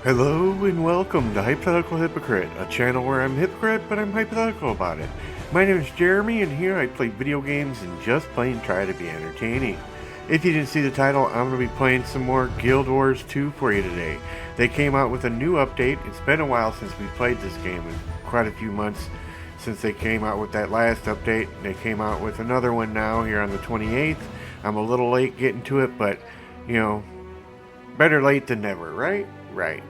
Hello and welcome to Hypothetical Hypocrite, a channel where I'm hypocrite but I'm hypothetical about it. My name is Jeremy and here I play video games and just plain try to be entertaining. If you didn't see the title, I'm going to be playing some more Guild Wars 2 for you today. They came out with a new update. It's been a while since we played this game, quite a few months since they came out with that last update. They came out with another one now here on the 28th. I'm a little late getting to it, but you know, better late than never, right? Right.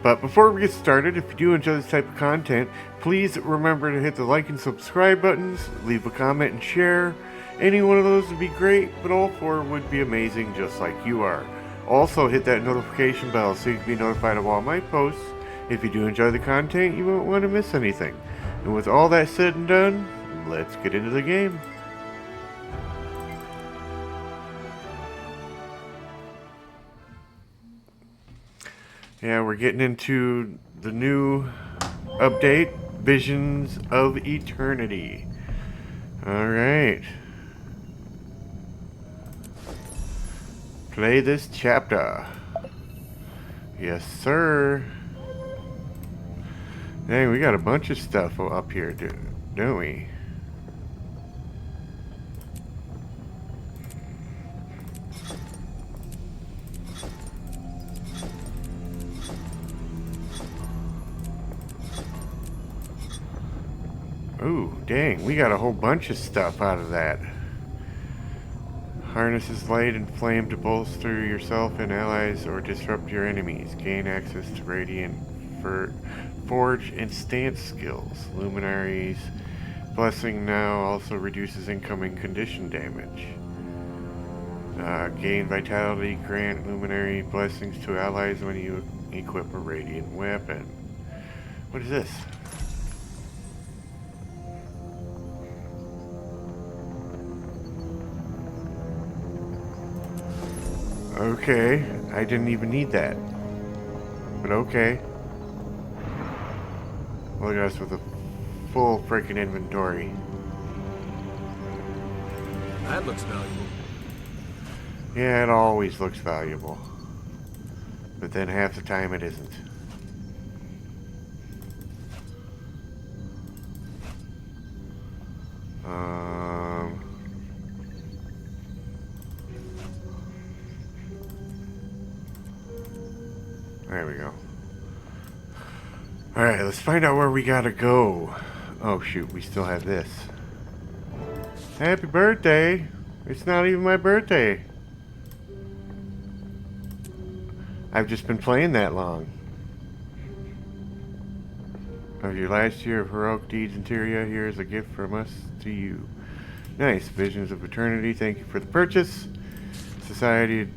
But before we get started, if you do enjoy this type of content, please remember to hit the like and subscribe buttons, leave a comment and share. Any one of those would be great, but all four would be amazing just like you are. Also hit that notification bell so you can be notified of all my posts. If you do enjoy the content, you won't want to miss anything. And with all that said and done, let's get into the game. Yeah, we're getting into the new update, Visions of Eternity. Alright. Play this chapter. Yes, sir. Dang, we got a bunch of stuff up here, don't we? Ooh, dang, we got a whole bunch of stuff out of that. Harnesses light and flame to bolster yourself and allies or disrupt your enemies. Gain access to radiant forge and stance skills. Luminaries. Blessing now also reduces incoming condition damage. Gain vitality, grant luminary blessings to allies when you equip a radiant weapon. What is this? Okay, I didn't even need that. But okay. Look at us with a full freaking inventory. That looks valuable. Yeah, it always looks valuable. But then half the time it isn't. There we go. Alright, let's find out where we gotta go. Oh shoot, we still have this. Happy birthday! It's not even my birthday. I've just been playing that long. Of your last year of heroic deeds in Tyria, here is a gift from us to you. Nice. Visions of Eternity, thank you for the purchase. Society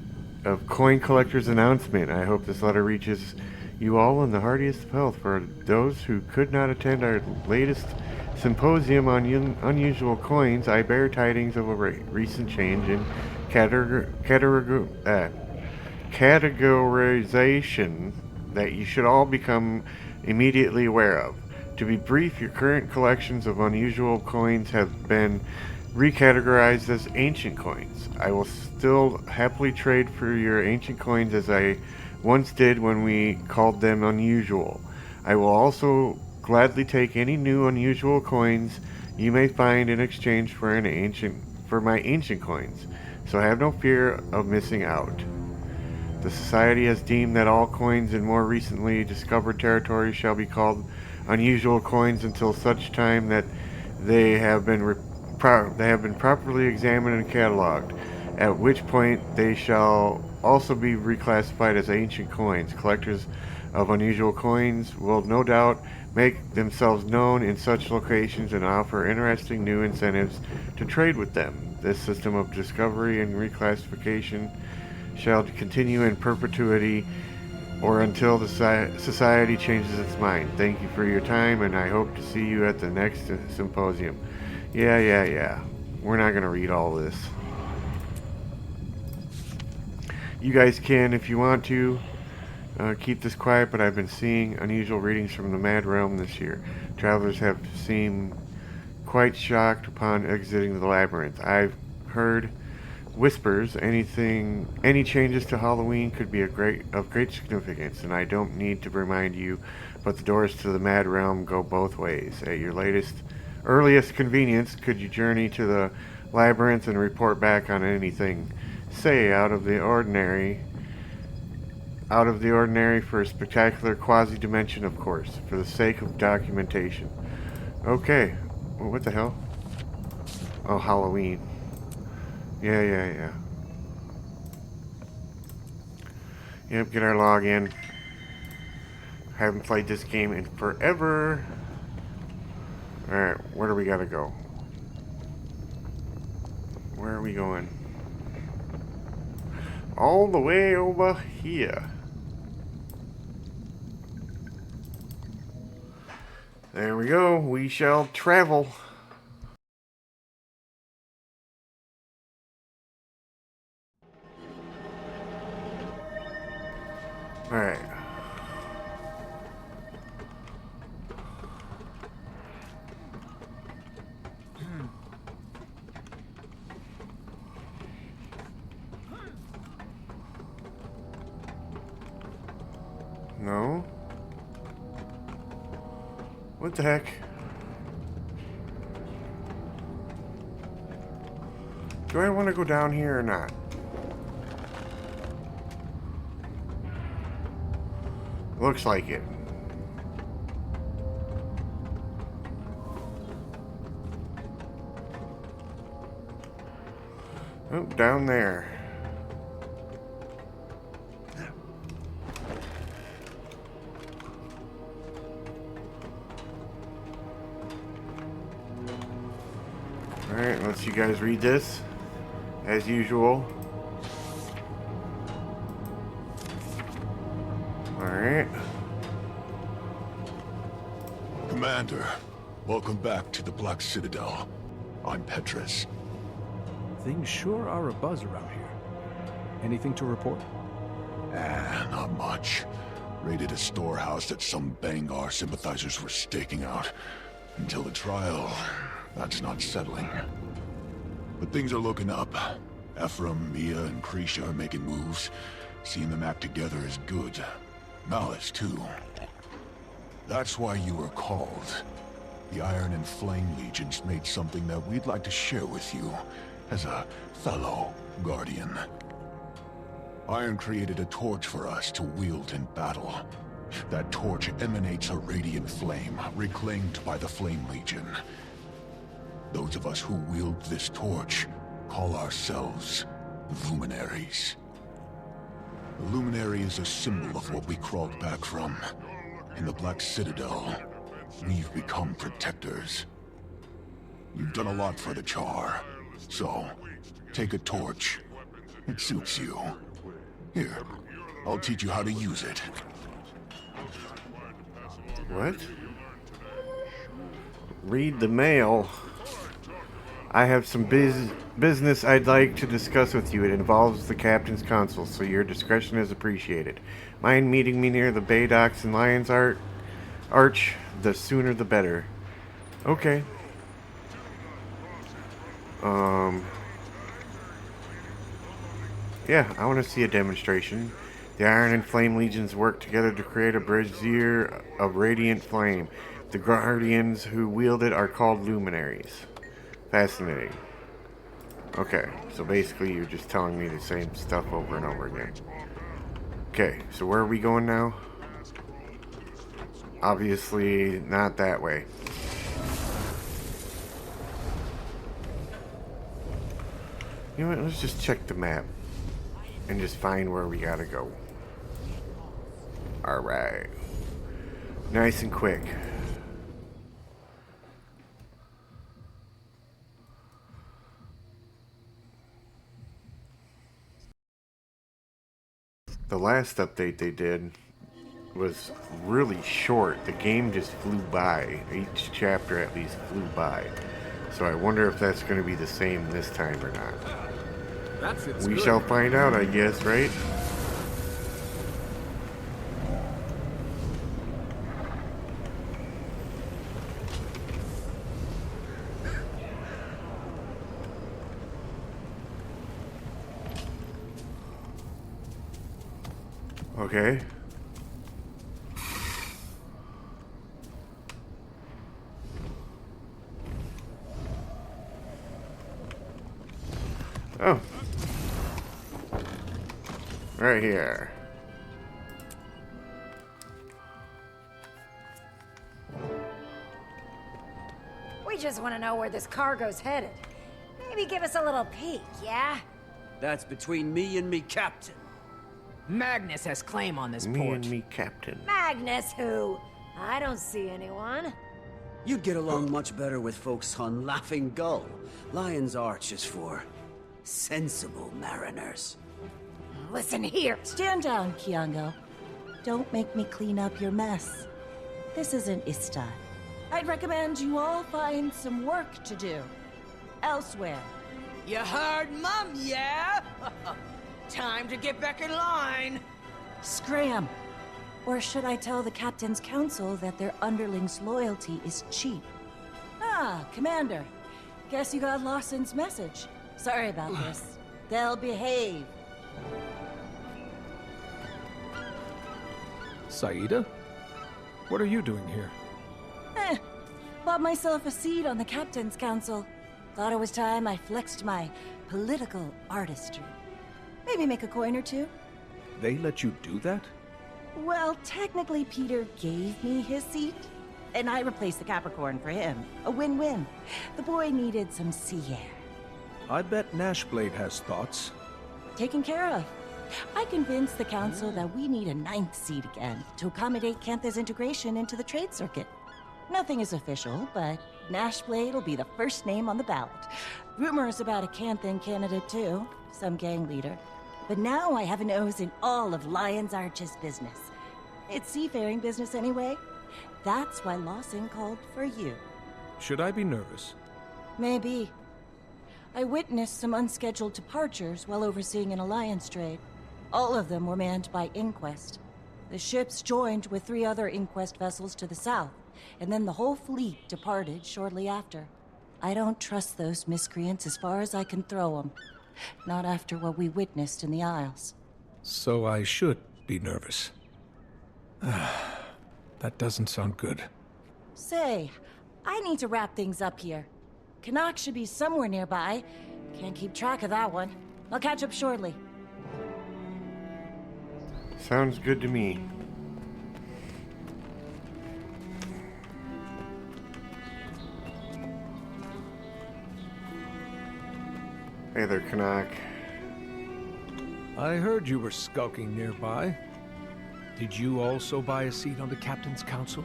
of Coin Collectors announcement. I hope this letter reaches you all in the heartiest of health. For those who could not attend our latest symposium on unusual coins, I bear tidings of a recent change in categorization that you should all become immediately aware of. To be brief, your current collections of unusual coins have been recategorized as ancient coins. I will still happily trade for your ancient coins as I once did when we called them unusual. I will also gladly take any new unusual coins you may find in exchange for my ancient coins, so have no fear of missing out. The Society has deemed that all coins in more recently discovered territories shall be called unusual coins until such time that they have been properly examined and cataloged, at which point they shall also be reclassified as ancient coins. Collectors of unusual coins will no doubt make themselves known in such locations and offer interesting new incentives to trade with them. This system of discovery and reclassification shall continue in perpetuity or until the society changes its mind. Thank you for your time, and I hope to see you at the next symposium. Yeah. We're not going to read all this. You guys can, if you want to, keep this quiet, but I've been seeing unusual readings from the Mad Realm this year. Travelers have seemed quite shocked upon exiting the labyrinth. I've heard whispers. Any changes to Halloween could be of great significance, and I don't need to remind you, but the doors to the Mad Realm go both ways. At your earliest convenience, could you journey to the labyrinth and report back on anything, say, out of the ordinary for a spectacular quasi-dimension, of course, for the sake of documentation. Okay. Well, what the hell? Oh, Halloween. Yeah. Yep, get our login. Haven't played this game in forever. Alright, where do we gotta go? Where are we going? All the way over here. There we go. We shall travel. Alright. No? What the heck? Do I want to go down here or not? Looks like it. Oh, down there. Alright, let's you guys read this. As usual. Alright. Commander, welcome back to the Black Citadel. I'm Petrus. Things sure are abuzz around here. Anything to report? Not much. Raided a storehouse that some Bangar sympathizers were staking out. Until the trial, that's not settling. But things are looking up. Ephraim, Mia, and Krisha are making moves. Seeing them act together is good. Malice, too. That's why you were called. The Iron and Flame Legions made something that we'd like to share with you, as a fellow Guardian. Iron created a torch for us to wield in battle. That torch emanates a radiant flame, reclaimed by the Flame Legion. Those of us who wield this torch call ourselves Luminaries. The Luminary is a symbol of what we crawled back from. In the Black Citadel, we've become protectors. You've done a lot for the Char, so take a torch. It suits you. Here, I'll teach you how to use it. What? Read the mail. I have some business I'd like to discuss with you. It involves the captain's console, so your discretion is appreciated. Mind meeting me near the Bay Docks and Lions Arch? The sooner the better. Okay. Yeah, I want to see a demonstration. The Iron and Flame Legions work together to create a brazier of radiant flame. The Guardians who wield it are called Luminaries. Fascinating. Okay, so basically you're just telling me the same stuff over and over again. Okay, so where are we going now? Obviously not that way. You know what, let's just check the map and just find where we gotta go. Alright. Nice and quick. The last update they did was really short. The game just flew by. Each chapter at least flew by. So I wonder if that's going to be the same this time or not. We shall find out, I guess, right? Okay. Oh. Right here. We just want to know where this cargo's headed. Maybe give us a little peek, yeah? That's between me and me captain. Magnus has claim on this Me port. and me, Captain. Magnus who? I don't see anyone. You'd get along much better with folks on Laughing Gull. Lion's Arch is for sensible mariners. Listen here. Stand down, Kiango. Don't make me clean up your mess. This isn't Istan. I'd recommend you all find some work to do. Elsewhere. You heard, Mum, yeah? Time to get back in line. Scram. Or should I tell the Captain's Council that their underlings' loyalty is cheap? Ah, Commander. Guess you got Lawson's message. Sorry about this. They'll behave. Saida? What are you doing here? Bought myself a seat on the Captain's Council. Thought it was time I flexed my political artistry. Maybe make a coin or two. They let you do that? Well, technically Peter gave me his seat, and I replaced the Capricorn for him. A win-win. The boy needed some sea air. I bet Nashblade has thoughts. Taken care of. I convinced the council that we need a 9th seat again to accommodate Cantha's integration into the trade circuit. Nothing is official, but Nashblade will be the first name on the ballot. Rumors about a Canthan candidate too, some gang leader. But now I have a nose in all of Lion's Arch's business. It's seafaring business anyway. That's why Lawson called for you. Should I be nervous? Maybe. I witnessed some unscheduled departures while overseeing an alliance trade. All of them were manned by Inquest. The ships joined with 3 other Inquest vessels to the south, and then the whole fleet departed shortly after. I don't trust those miscreants as far as I can throw them. Not after what we witnessed in the Isles. So I should be nervous. That doesn't sound good. Say, I need to wrap things up here. Canuck should be somewhere nearby. Can't keep track of that one. I'll catch up shortly. Sounds good to me. Hey there, Canuck. I heard you were skulking nearby. Did you also buy a seat on the Captain's Council?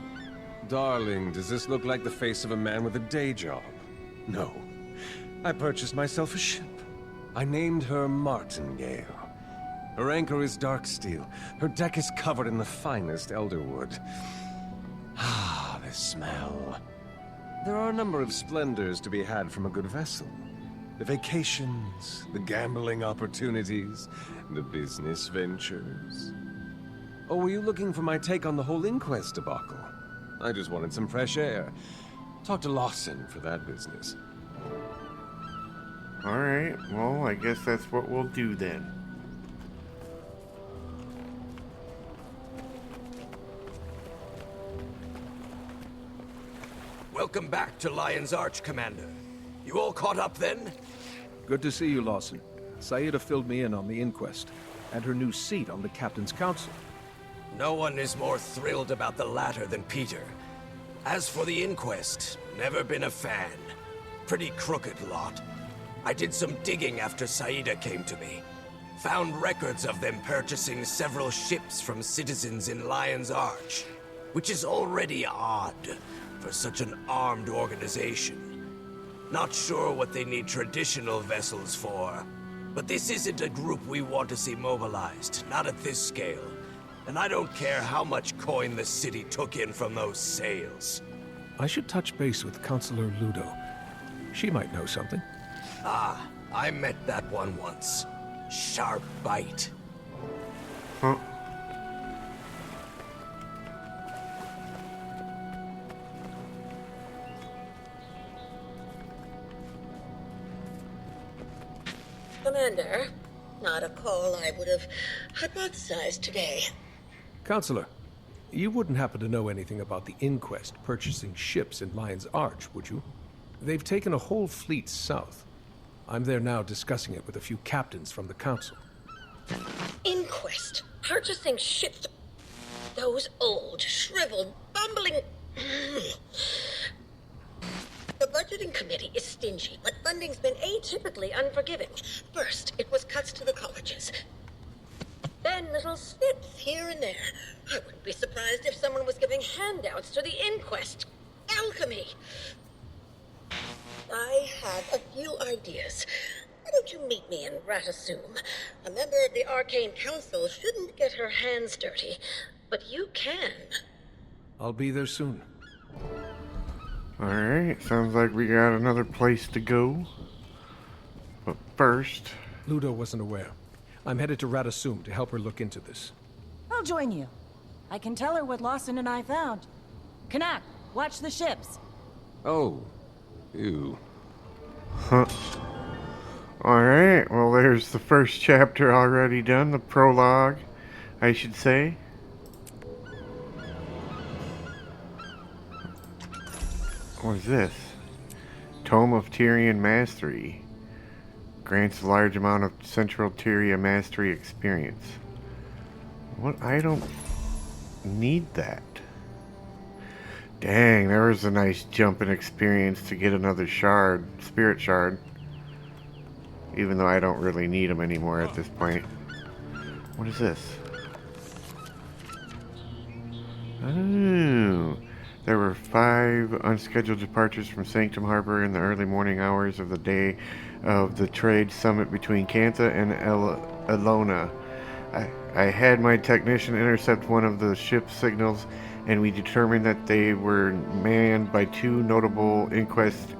Darling, does this look like the face of a man with a day job? No. I purchased myself a ship. I named her Martingale. Her anchor is dark steel. Her deck is covered in the finest elderwood. Ah, the smell. There are a number of splendors to be had from a good vessel. The vacations, the gambling opportunities, the business ventures. Oh, were you looking for my take on the whole Inquest debacle? I just wanted some fresh air. Talk to Lawson for that business. Alright, well, I guess that's what we'll do then. Welcome back to Lion's Arch, Commander. You all caught up then? Good to see you, Lawson. Saida filled me in on the inquest, and her new seat on the Captain's Council. No one is more thrilled about the latter than Peter. As for the inquest, never been a fan. Pretty crooked lot. I did some digging after Saida came to me. Found records of them purchasing several ships from citizens in Lion's Arch, which is already odd for such an armed organization. Not sure what they need traditional vessels for, but this isn't a group we want to see mobilized, not at this scale. And I don't care how much coin the city took in from those sales. I should touch base with Counselor Ludo. She might know something. Ah, I met that one once. Sharp bite. Huh? Commander, not a call I would have hypothesized today. Counselor, you wouldn't happen to know anything about the inquest purchasing ships in Lion's Arch, would you? They've taken a whole fleet south. I'm there now discussing it with a few captains from the council. Inquest? Purchasing ships? Those old, shriveled, bumbling... The budgeting committee is stingy, but funding's been atypically unforgiving. First, it was cuts to the colleges. Then little snips here and there. I wouldn't be surprised if someone was giving handouts to the inquest. Alchemy! I have a few ideas. Why don't you meet me in Ratasum? A member of the Arcane Council shouldn't get her hands dirty, but you can. I'll be there soon. Alright, sounds like we got another place to go. But first... Ludo wasn't aware. I'm headed to Ratasum to help her look into this. I'll join you. I can tell her what Lawson and I found. Kanak, watch the ships. Oh. Ew. Huh. Alright, well there's the first chapter already done, the prologue, I should say. What is this? Tome of Tyrian Mastery. Grants a large amount of Central Tyria Mastery experience. What? I don't need that. Dang, there was a nice jump in experience to get another shard, spirit shard. Even though I don't really need them anymore at this point. What is this? Oh, there were 5 unscheduled departures from Sanctum Harbor in the early morning hours of the day of the trade summit between Cantha and Elona. I had my technician intercept one of the ship's signals, and we determined that they were manned by 2 notable inquest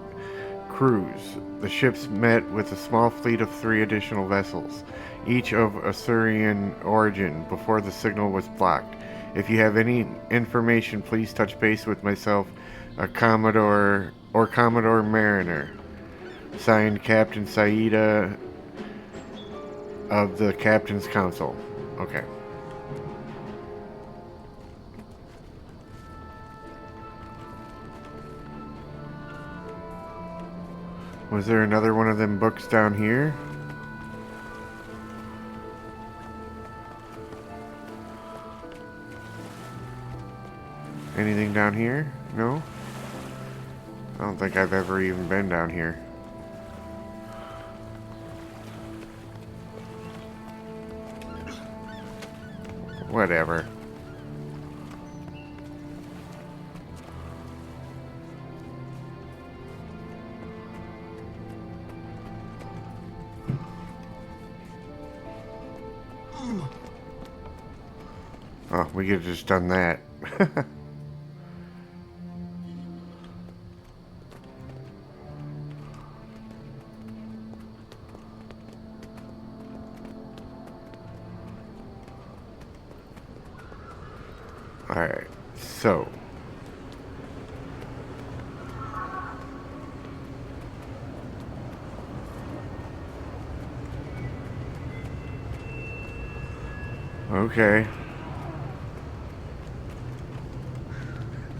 crews. The ships met with a small fleet of 3 additional vessels, each of Assyrian origin, before the signal was blocked. If you have any information, please touch base with myself, a Commodore or Commodore Mariner. Signed, Captain Saida of the Captain's Council. Okay. Was there another one of them books down here? Anything down here? No? I don't think I've ever even been down here. Whatever. Oh, we could have just done that. Alright, so. Okay.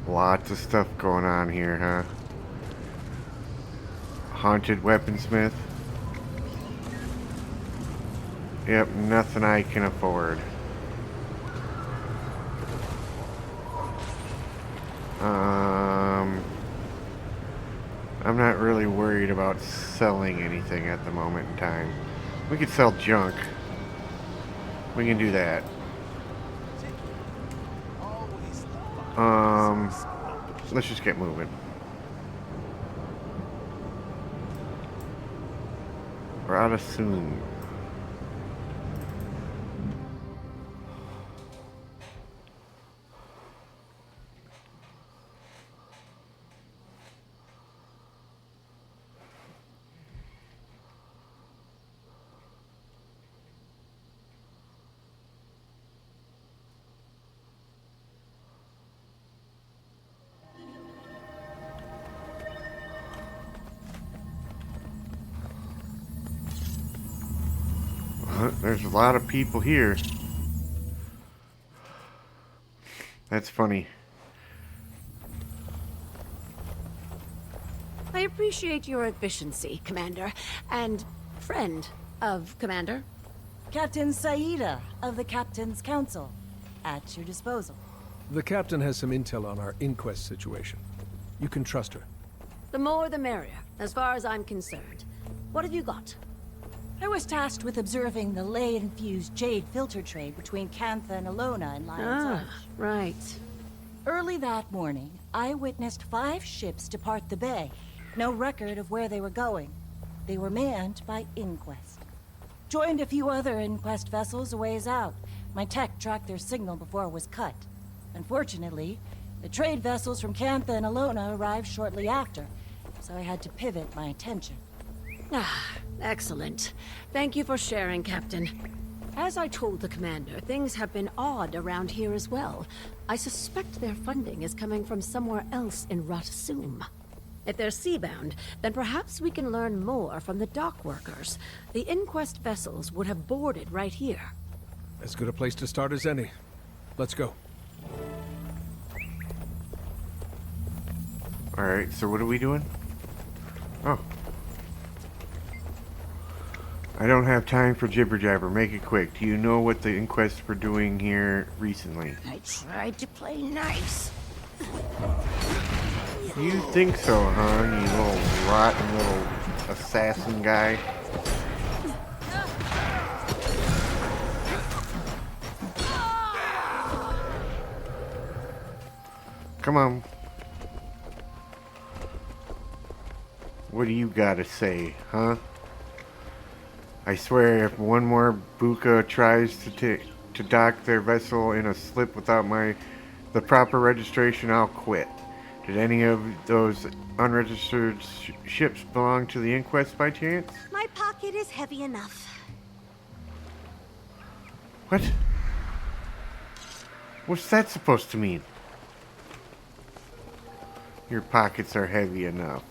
Lots of stuff going on here, huh? Haunted weaponsmith. Yep, nothing I can afford. I'm not really worried about selling anything at the moment in time. We could sell junk. We can do that. Let's just get moving. We're out of soon. There's a lot of people here. That's funny. I appreciate your efficiency, Commander, and friend of Commander. Captain Saida of the Captain's Council. At your disposal. The captain has some intel on our inquest situation. You can trust her. The more the merrier, as far as I'm concerned. What have you got? I was tasked with observing the ley-infused jade filter trade between Cantha and Alona in Lion's Arch. Right. Early that morning, I witnessed 5 ships depart the bay. No record of where they were going. They were manned by Inquest. Joined a few other Inquest vessels a ways out. My tech tracked their signal before it was cut. Unfortunately, the trade vessels from Cantha and Alona arrived shortly after, so I had to pivot my attention. Ah, excellent. Thank you for sharing, Captain. As I told the Commander, things have been odd around here as well. I suspect their funding is coming from somewhere else in Ratasum. If they're seabound, then perhaps we can learn more from the dock workers. The Inquest vessels would have boarded right here. As good a place to start as any. Let's go. Alright, so what are we doing? Oh. I don't have time for jibber jabber. Make it quick. Do you know what the Inquest were doing here recently? I tried to play nice. You think so, huh? You little rotten little assassin guy. Come on. What do you gotta say, huh? I swear if one more Buka tries to dock their vessel in a slip without the proper registration, I'll quit. Did any of those unregistered ships belong to the Inquest by chance? My pocket is heavy enough. What? What's that supposed to mean? Your pockets are heavy enough.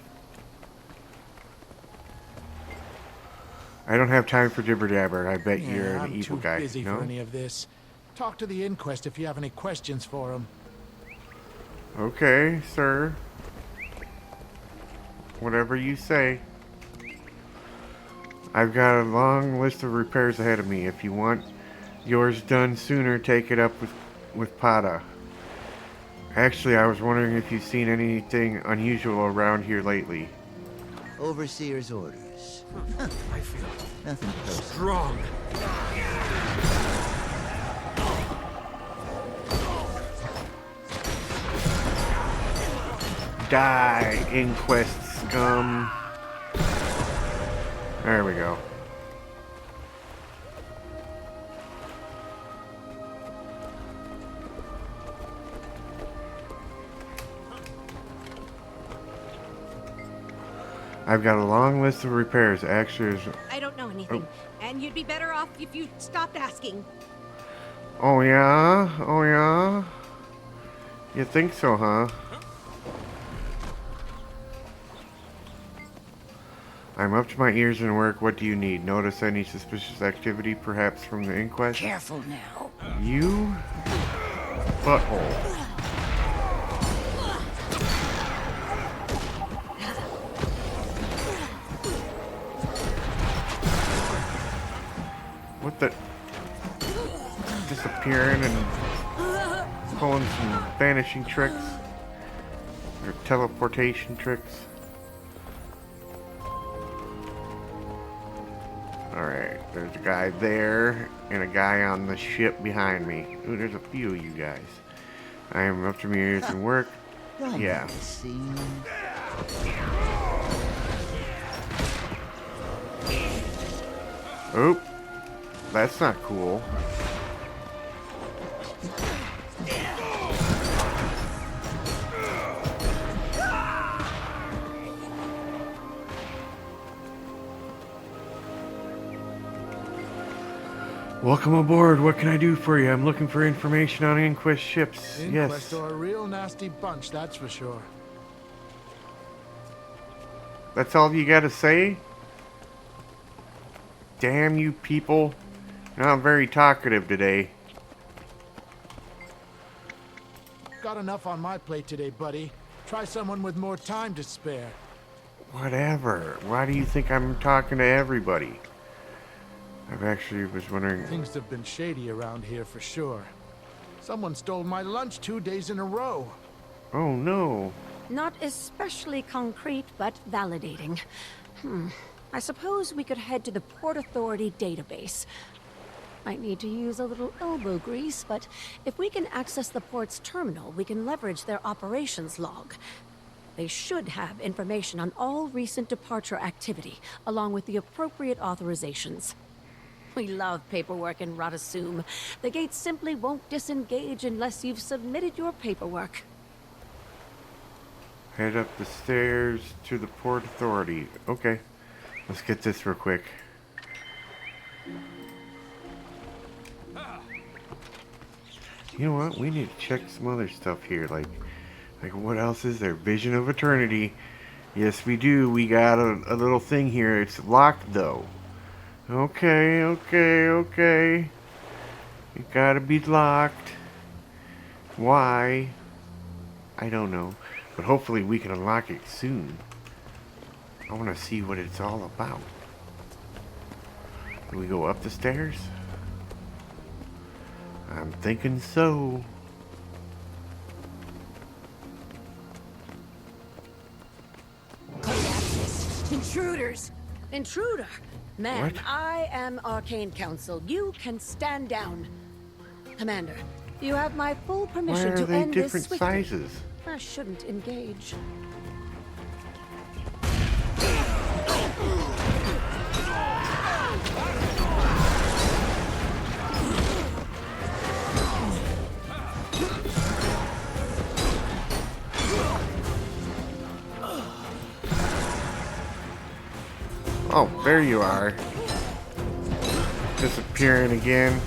I don't have time for jibber jabber. I bet you're an evil guy. I'm too busy No? for any of this. Talk to the Inquest if you have any questions for him. Okay, sir. Whatever you say. I've got a long list of repairs ahead of me. If you want yours done sooner, take it up with Pada. Actually, I was wondering if you've seen anything unusual around here lately. Overseer's orders. I feel Nothing personal. strong. Die, Inquest scum. There we go. I've got a long list of repairs. Actually, I don't know anything, and you'd be better off if you stopped asking. oh yeah? Oh yeah? You think so, huh? I'm up to my ears in work. What do you need? Notice any suspicious activity, perhaps from the Inquest? Careful now. You butthole. What the? Disappearing and pulling some vanishing tricks. Or teleportation tricks. Alright, there's a guy there, and a guy on the ship behind me. Ooh, there's a few of you guys. I am up to my ears in work. Yeah. Oop. That's not cool. Welcome aboard. What can I do for you? I'm looking for information on Inquest ships. Inquest Yes. are a real nasty bunch, that's for sure. That's all you gotta say? Damn you people. You're not very talkative today. got enough on my plate today, buddy. Try someone with more time to spare. Whatever. Why do you think I'm talking to everybody? I've actually was wondering... Things have been shady around here for sure. Someone stole my lunch 2 days in a row. Oh no. Not especially concrete, but validating. I suppose we could head to the Port Authority database. Might need to use a little elbow grease, but if we can access the port's terminal, we can leverage their operations log. They should have information on all recent departure activity, along with the appropriate authorizations. We love paperwork in Radasum. The gates simply won't disengage unless you've submitted your paperwork. Head up the stairs to the Port Authority. Okay, let's get this real quick. You know what? We need to check some other stuff here. Like what else is there? Vision of Eternity. Yes, we do. We got a little thing here. It's locked, though. Okay. It gotta be locked. Why? I don't know. But hopefully we can unlock it soon. I want to see what it's all about. Do we go up the stairs? I'm thinking so. Intruders! Intruder! Man, What? I am Arcane Council. You can stand down. Commander, you have my full Why permission are to they end this different swiftly. sizes? I shouldn't engage. Oh, there you are. Disappearing again.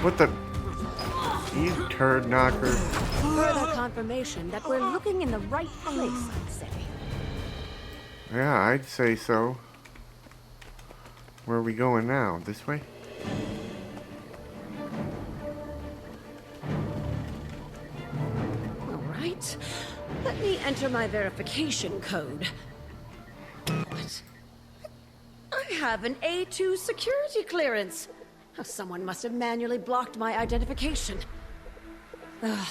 What the? You turd knocker. Further confirmation that we're looking in the right place, I'd say. Yeah, I'd say so. Where are we going now? This way? All right. Let me enter my verification code. What? I have an A2 security clearance. Oh, someone must have manually blocked my identification. Ugh.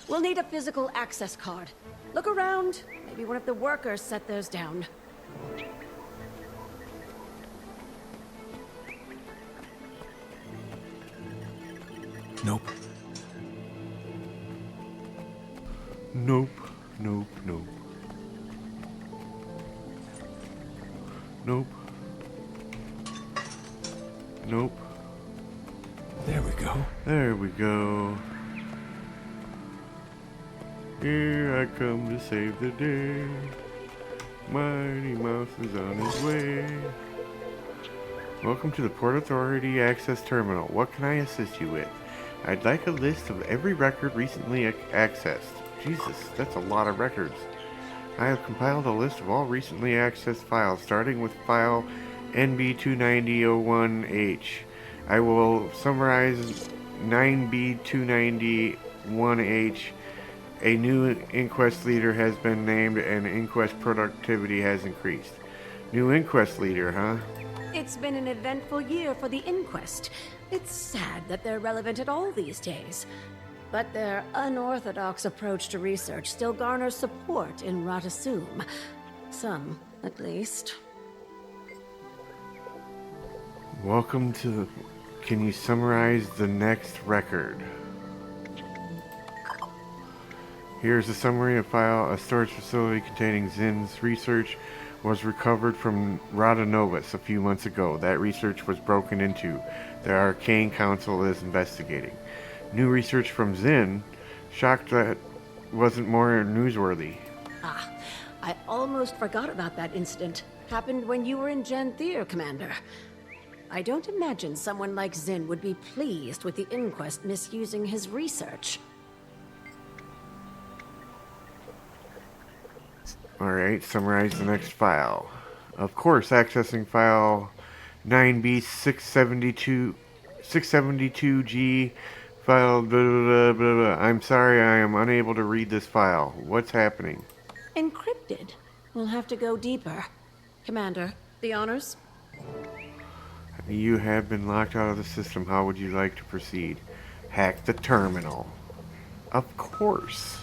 We'll need a physical access card. Look around. Maybe one of the workers set those down. Nope. Nope. Nope. Nope. Nope. Nope. There we go. There we go. Here I come to save the day. Mighty Mouse is on his way. Welcome to the Port Authority Access Terminal. What can I assist you with? I'd like a list of every record recently accessed. Jesus, that's a lot of records. I have compiled a list of all recently accessed files, starting with file NB29001H. I will summarize 9B291H. A new inquest leader has been named and inquest productivity has increased. New inquest leader, huh? It's been an eventful year for the inquest. It's sad that they're relevant at all these days. But their unorthodox approach to research still garners support in Radasum. Some, at least. Welcome to the... Can you summarize the next record? Here's a summary of file. A storage facility containing Zin's research was recovered from Radanovus a few months ago. That research was broken into. The Arcane Council is investigating. New research from Zinn. Shocked that wasn't more newsworthy. Ah, I almost forgot about that incident. Happened when you were in Janthier, Commander. I don't imagine someone like Zinn would be pleased with the Inquest misusing his research. Alright, summarize the next file. Of course, accessing file 9B672G file blah, blah, blah, blah. I'm sorry, I am unable to read this file. What's happening? Encrypted. We'll have to go deeper. Commander, the honors? You have been locked out of the system. How would you like to proceed? Hack the terminal. Of course.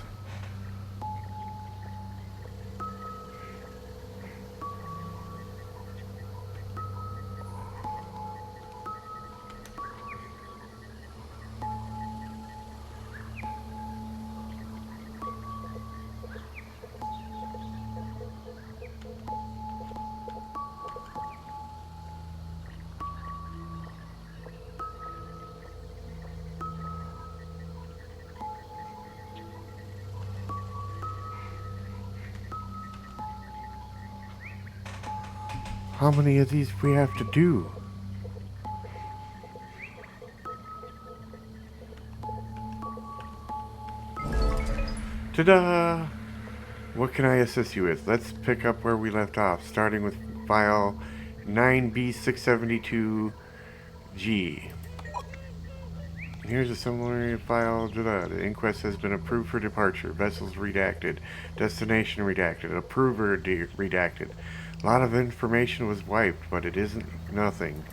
How many of these we have to do? Ta-da! What can I assist you with? Let's pick up where we left off, starting with file 9B672G. Here's a summary file. The inquest has been approved for departure. Vessels redacted. Destination redacted. Approver redacted. A lot of information was wiped, but it isn't nothing.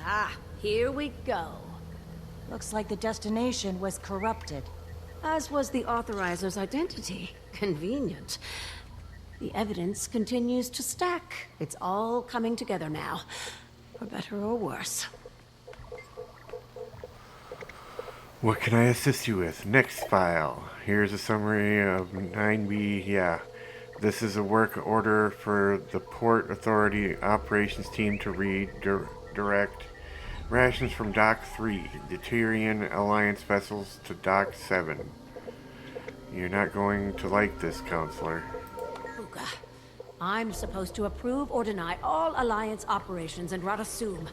Ah, here we go. Looks like the destination was corrupted. As was the authoriser's identity. Convenient. The evidence continues to stack. It's all coming together now. For better or worse. What can I assist you with? Next file. Here's a summary of 9B. Yeah. This is a work order for the Port Authority Operations Team to redirect rations from Dock 3, the Tyrian Alliance vessels, to Dock 7. You're not going to like this, Counselor. Luca, I'm supposed to approve or deny all Alliance operations in Radasum.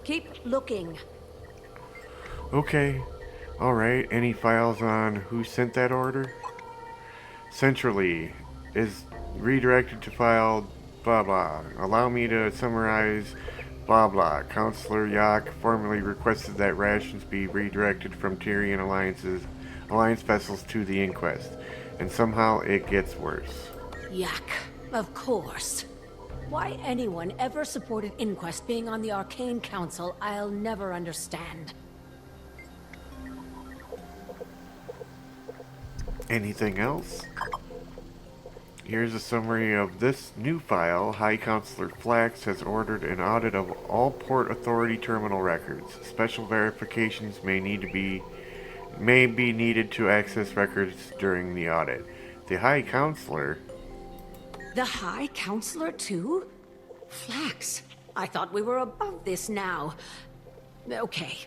Keep looking. Okay. Alright, any files on who sent that order? Centrally is redirected to file blah blah. Allow me to summarize blah blah. Counselor Yak formally requested that rations be redirected from Tyrian Alliance vessels to the Inquest. And somehow it gets worse. Yak, of course. Why anyone ever supported Inquest being on the Arcane Council, I'll never understand. Anything else? Here's a summary of this new file. High Counselor Flax has ordered an audit of all Port Authority terminal records. Special verifications may be needed to access records during the audit. The High Counselor... The High Counselor too? Flax, I thought we were above this now. Okay.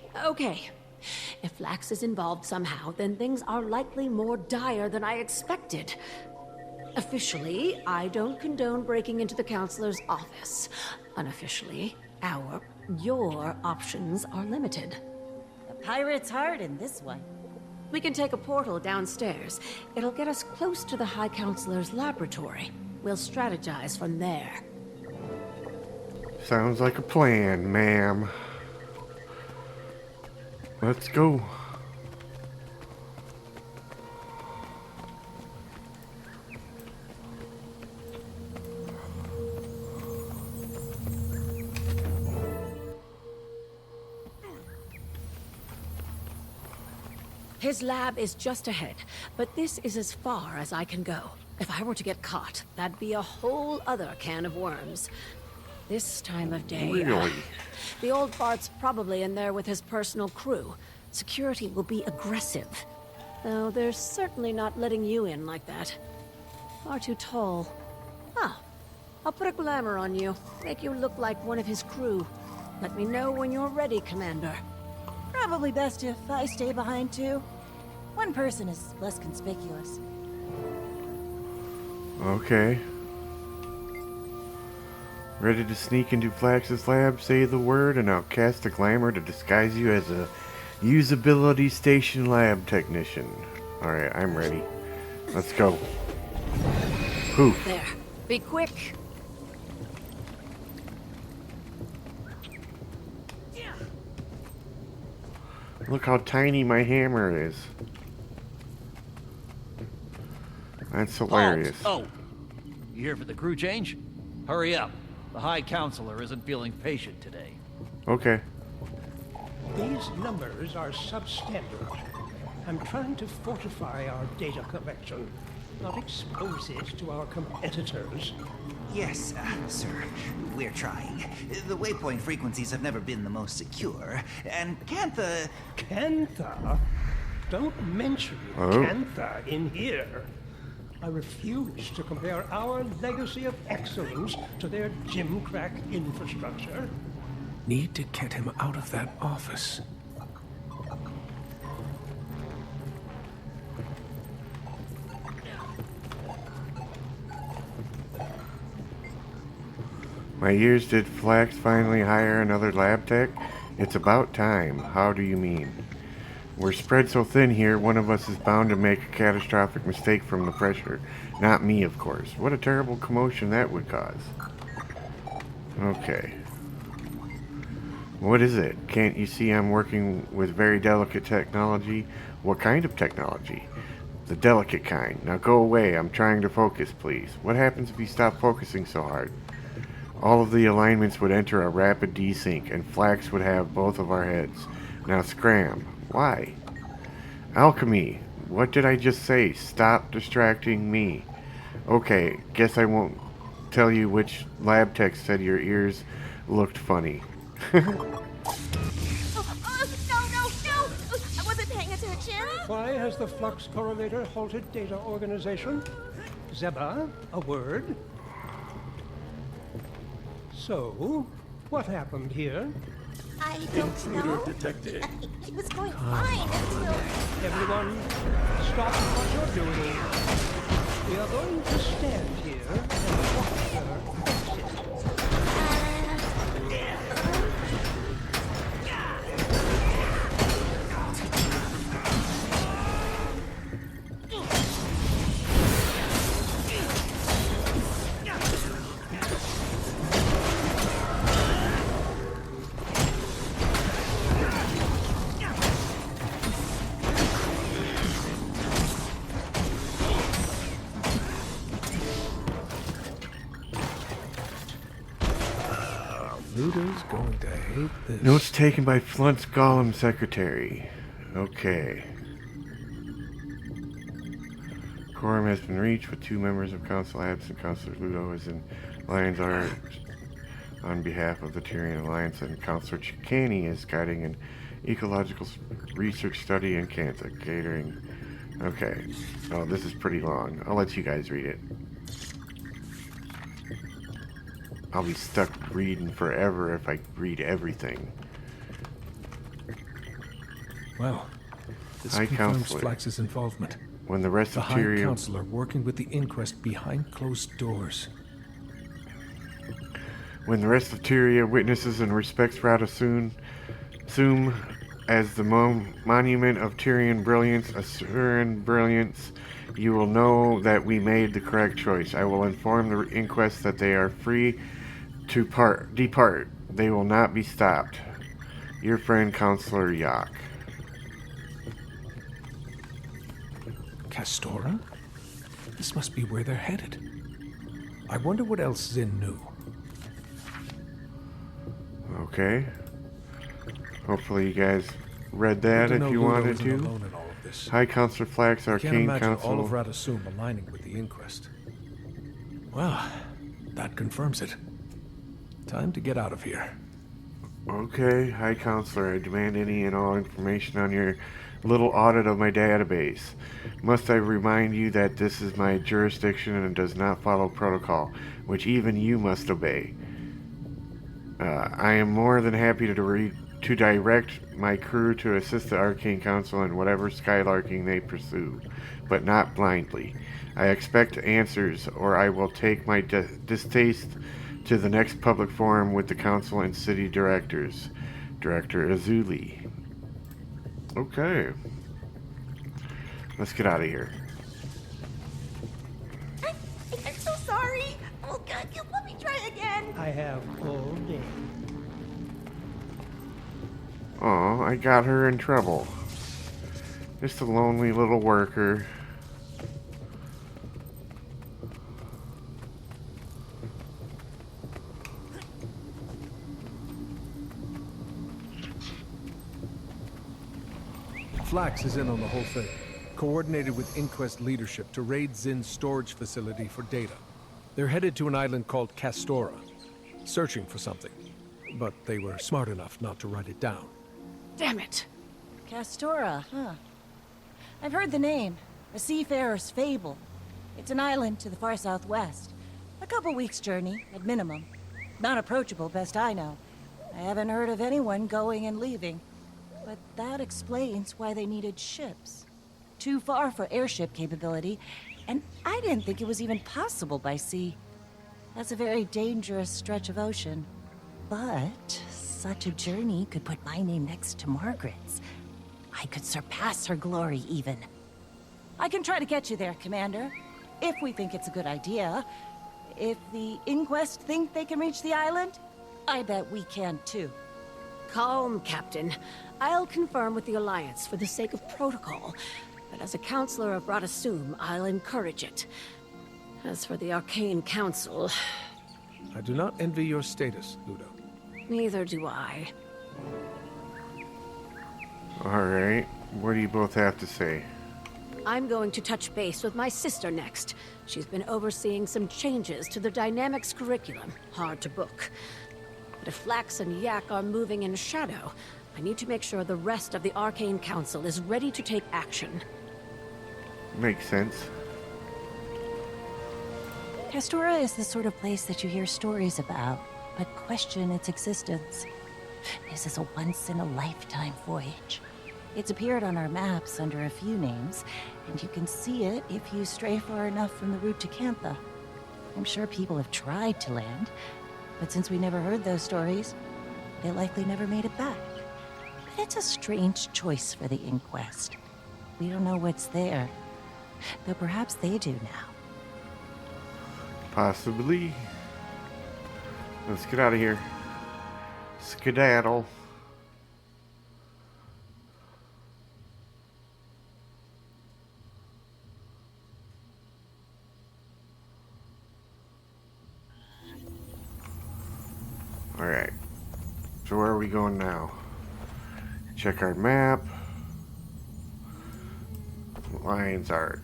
If Flax is involved somehow, then things are likely more dire than I expected. Officially, I don't condone breaking into the Counselor's office. Unofficially, your options are limited. The pirate's hard in this one. We can take a portal downstairs. It'll get us close to the High Counselor's laboratory. We'll strategize from there. Sounds like a plan, ma'am. Let's go. His lab is just ahead, but this is as far as I can go. If I were to get caught, that'd be a whole other can of worms. This time of day... Really? The old fart's probably in there with his personal crew. Security will be aggressive. Though they're certainly not letting you in like that. Far too tall. Ah, I'll put a glamour on you. Make you look like one of his crew. Let me know when you're ready, Commander. Probably best if I stay behind too. One person is less conspicuous. Okay. Ready to sneak into Flax's lab? Say the word and I'll cast a glamour to disguise you as a usability station lab technician. Alright, I'm ready. Let's go. Poof. There. Be quick. Look how tiny my hammer is. That's hilarious. Oh, you here for the crew change? Hurry up. The High Counselor isn't feeling patient today. Okay. These numbers are substandard. I'm trying to fortify our data collection, not expose it to our competitors. Yes, sir. We're trying. The waypoint frequencies have never been the most secure, and Cantha... Cantha? Don't mention Cantha in here. I refuse to compare our legacy of excellence to their gimcrack infrastructure. Need to get him out of that office. My years, did Flax finally hire another lab tech? It's about time. How do you mean? We're spread so thin here, one of us is bound to make a catastrophic mistake from the pressure. Not me, of course. What a terrible commotion that would cause. Okay. What is it? Can't you see I'm working with very delicate technology? What kind of technology? The delicate kind. Now go away. I'm trying to focus, please. What happens if you stop focusing so hard? All of the alignments would enter a rapid desync, and Flax would have both of our heads. Now scram. Why? Alchemy. What did I just say? Stop distracting me. Okay, guess I won't tell you which lab tech said your ears looked funny. No! I wasn't paying attention. Why has the flux correlator halted data organization? Zeba, a word? So, what happened here? I don't know. Detected. He was going fine until... Everyone, stop what you're doing. We are going to stand here and watch her exit. Ludo's going to hate this. Notes taken by Flunt's Golem Secretary. Okay. Quorum has been reached with 2 members of Council absent. Councilor Ludo is in Lion's Arch on behalf of the Tyrian Alliance, and Councilor Chicani is guiding an ecological research study in Cantha, catering. Okay. Oh, this is pretty long. I'll let you guys read it. I'll be stuck reading forever if I read everything. Well, this High confirms Counselor. Flax's involvement. When the rest The of High Tyrion... Counselor working with the inquest behind closed doors. When the rest of Tyria witnesses and respects Rada assume as the monument of Tyrian brilliance, Asuran brilliance, you will know that we made the correct choice. I will inform the inquest that they are free to depart. They will not be stopped. Your friend, Counselor Yak. Castora? This must be where they're headed. I wonder what else Zin knew. Okay. Hopefully you guys read that Good if to know you Ludo wanted isn't to. alone in all of this. High Counselor Flax, Can't Arcane imagine Council. all of Radasum aligning with the inquest. Well, that confirms it. Time to get out of here. Okay, High Counselor, I demand any and all information on your little audit of my database. Must I remind you that this is my jurisdiction and does not follow protocol, which even you must obey. I am more than happy to to direct my crew to assist the Arcane Council in whatever skylarking they pursue, but not blindly. I expect answers, or I will take my distaste to the next public forum with the council and city directors. Director Azuli. Okay. Let's get out of here. I'm so sorry. Oh God, let me try again. I have all day. Oh, I got her in trouble. Just a lonely little worker. Flax is in on the whole thing. Coordinated with Inquest leadership to raid Zin's storage facility for data. They're headed to an island called Castora, searching for something. But they were smart enough not to write it down. Damn it. Castora, huh? I've heard the name. A seafarer's fable. It's an island to the far southwest. A couple weeks' journey, at minimum. Not approachable, best I know. I haven't heard of anyone going and leaving. But that explains why they needed ships. Too far for airship capability, and I didn't think it was even possible by sea. That's a very dangerous stretch of ocean. But such a journey could put my name next to Margaret's. I could surpass her glory, even. I can try to get you there, Commander, if we think it's a good idea. If the Inquest think they can reach the island, I bet we can too. Calm, Captain. I'll confirm with the Alliance for the sake of protocol. But as a counselor of Radasum, I'll encourage it. As for the Arcane Council... I do not envy your status, Ludo. Neither do I. Alright, what do you both have to say? I'm going to touch base with my sister next. She's been overseeing some changes to the Dynamics curriculum. Hard to book. But if Flax and Yak are moving in shadow, I need to make sure the rest of the Arcane Council is ready to take action. Makes sense. Castora is the sort of place that you hear stories about, but question its existence. This is a once-in-a-lifetime voyage. It's appeared on our maps under a few names, and you can see it if you stray far enough from the route to Cantha. I'm sure people have tried to land, but since we never heard those stories, they likely never made it back. But it's a strange choice for the Inquest. We don't know what's there, though perhaps they do now. Possibly. Let's get out of here. Skedaddle. Alright. So where are we going now? Check our map. Lion's Arch.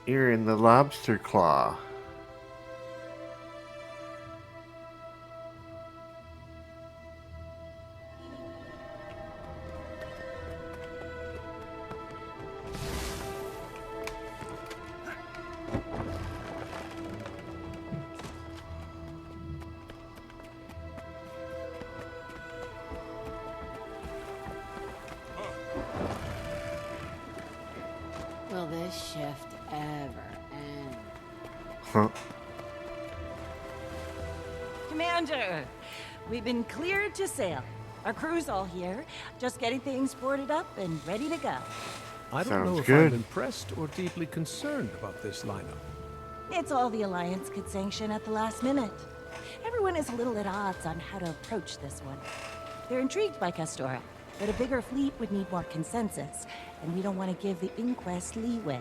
You're in the Lobster Claw. Will this shift ever end? Huh? Commander, we've been cleared to sail. Our crew's all here, just getting things boarded up and ready to go. I don't know Sounds if good. I'm impressed or deeply concerned about this lineup. It's all the Alliance could sanction at the last minute. Everyone is a little at odds on how to approach this one. They're intrigued by Castora, but a bigger fleet would need more consensus, and we don't want to give the Inquest leeway.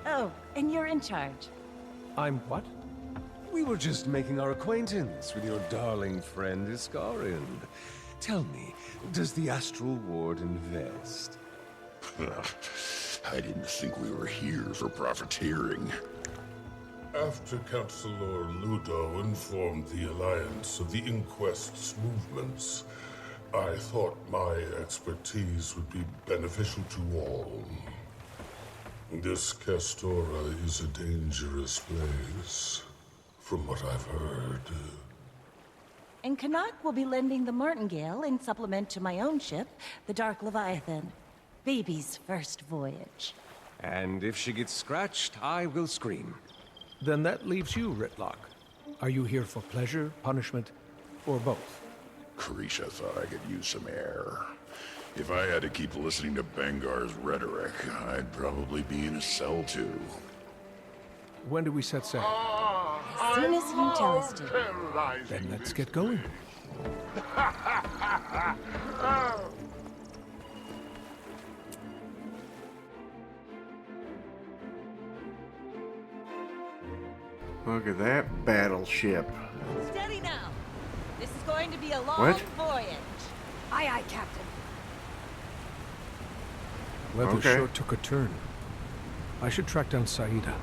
Oh, and you're in charge. I'm what? We were just making our acquaintance with your darling friend Iskarian. Tell me, does the Astral Ward invest? I didn't think we were here for profiteering. After Councilor Ludo informed the Alliance of the Inquest's movements, I thought my expertise would be beneficial to all. This Castora is a dangerous place, from what I've heard. And Canuck will be lending the Martingale in supplement to my own ship, the Dark Leviathan. Baby's first voyage. And if she gets scratched, I will scream. Then that leaves you, Ritlock. Are you here for pleasure, punishment, or both? Krisha thought I could use some air. If I had to keep listening to Bengar's rhetoric, I'd probably be in a cell too. When do we set sail? As soon as you tell us to. Then let's get going. Look at that battleship. Steady now. This is going to be a long What? voyage. Aye, aye, Captain. Weather Okay. sure took a turn. I should track down Saida.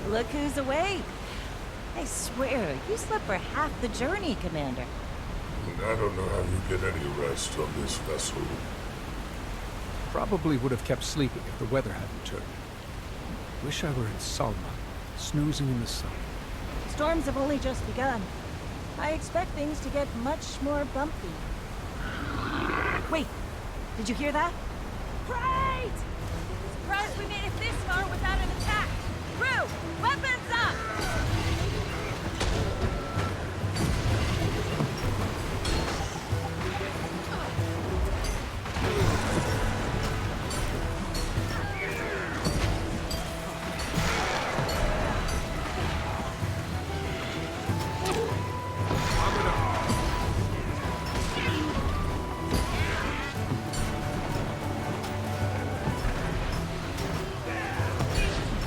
Look who's awake. I swear, you slept for half the journey, Commander. And I don't know how you get any rest on this vessel. Probably would have kept sleeping if the weather hadn't turned. Wish I were in Salma, snoozing in the sun. Storms have only just begun. I expect things to get much more bumpy. Wait, did you hear that? Great! Surprised we made it this far without an attack. Thru, weapons up!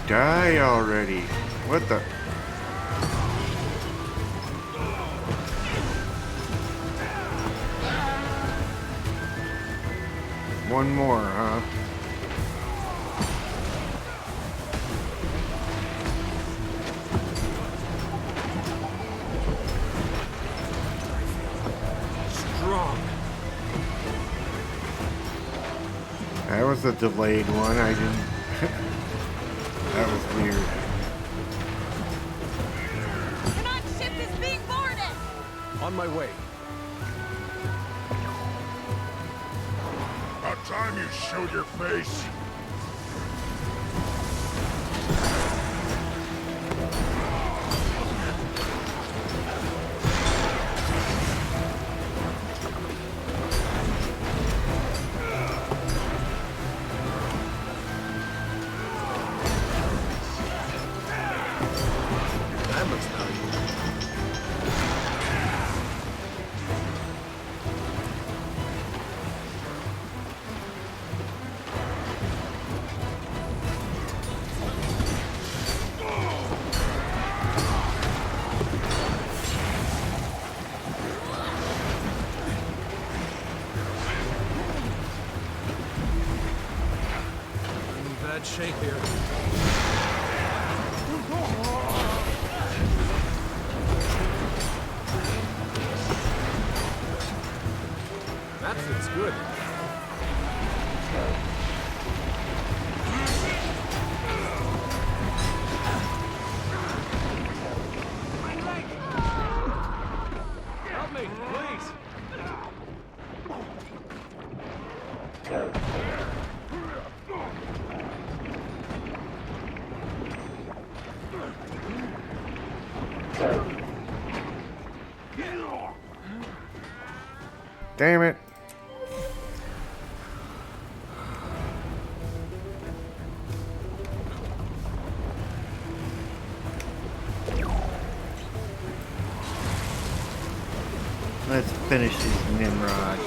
Die already. What the? One more, huh? Strong. That was a delayed one. I didn't. That was weird. Canuck ship is being boarded! On my way. About time you showed your face. That looks valuable. I'm in bad shape here. That fits good. Help me, please. Damn it. Let's finish these Nimrods.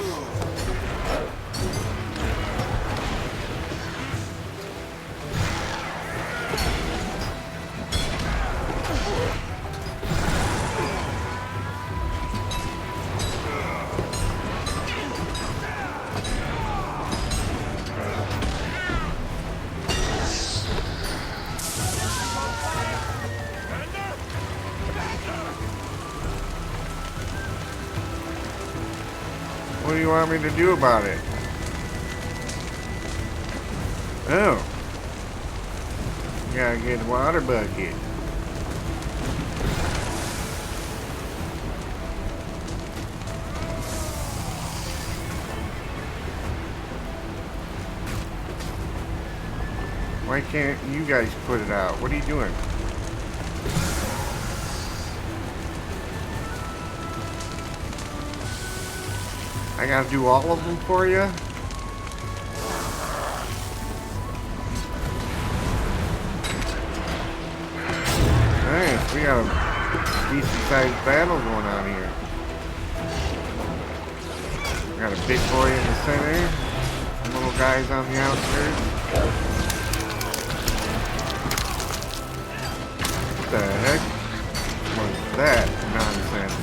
What do you want me to do about it? Oh. Gotta get a water bucket. Why can't you guys put it out? What are you doing? I gotta do all of them for you? Nice, we got a decent sized battle going on here. Got a big boy in the center, some little guys on the outskirts. What the heck was that nonsense?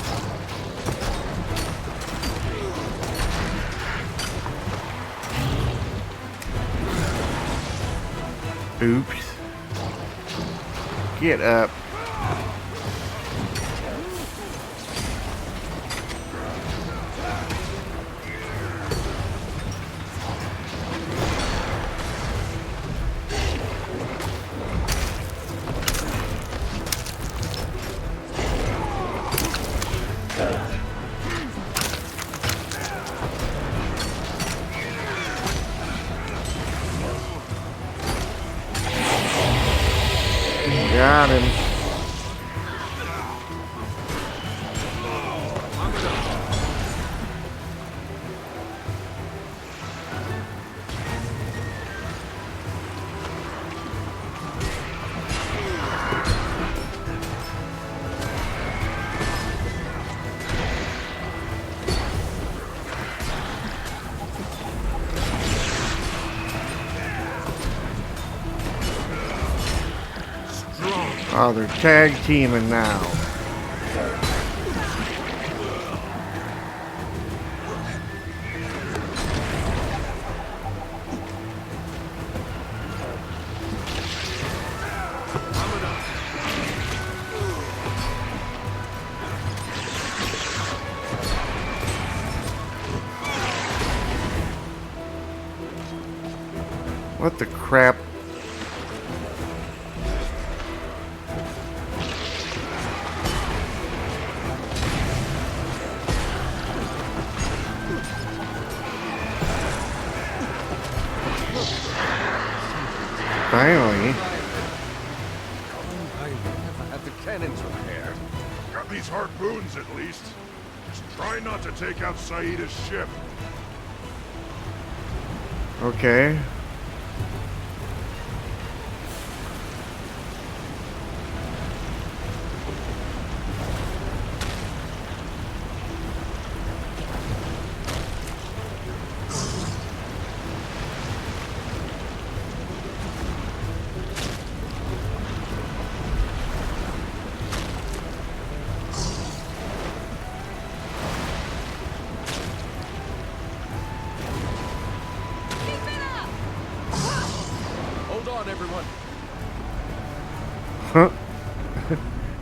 Oops. Get up. Got him. Oh, they're tag teaming now. What the crap? Finally. I never had the cannons repaired. Got these harpoons at least. Just try not to take out Saida's ship. Okay. Everyone. Huh.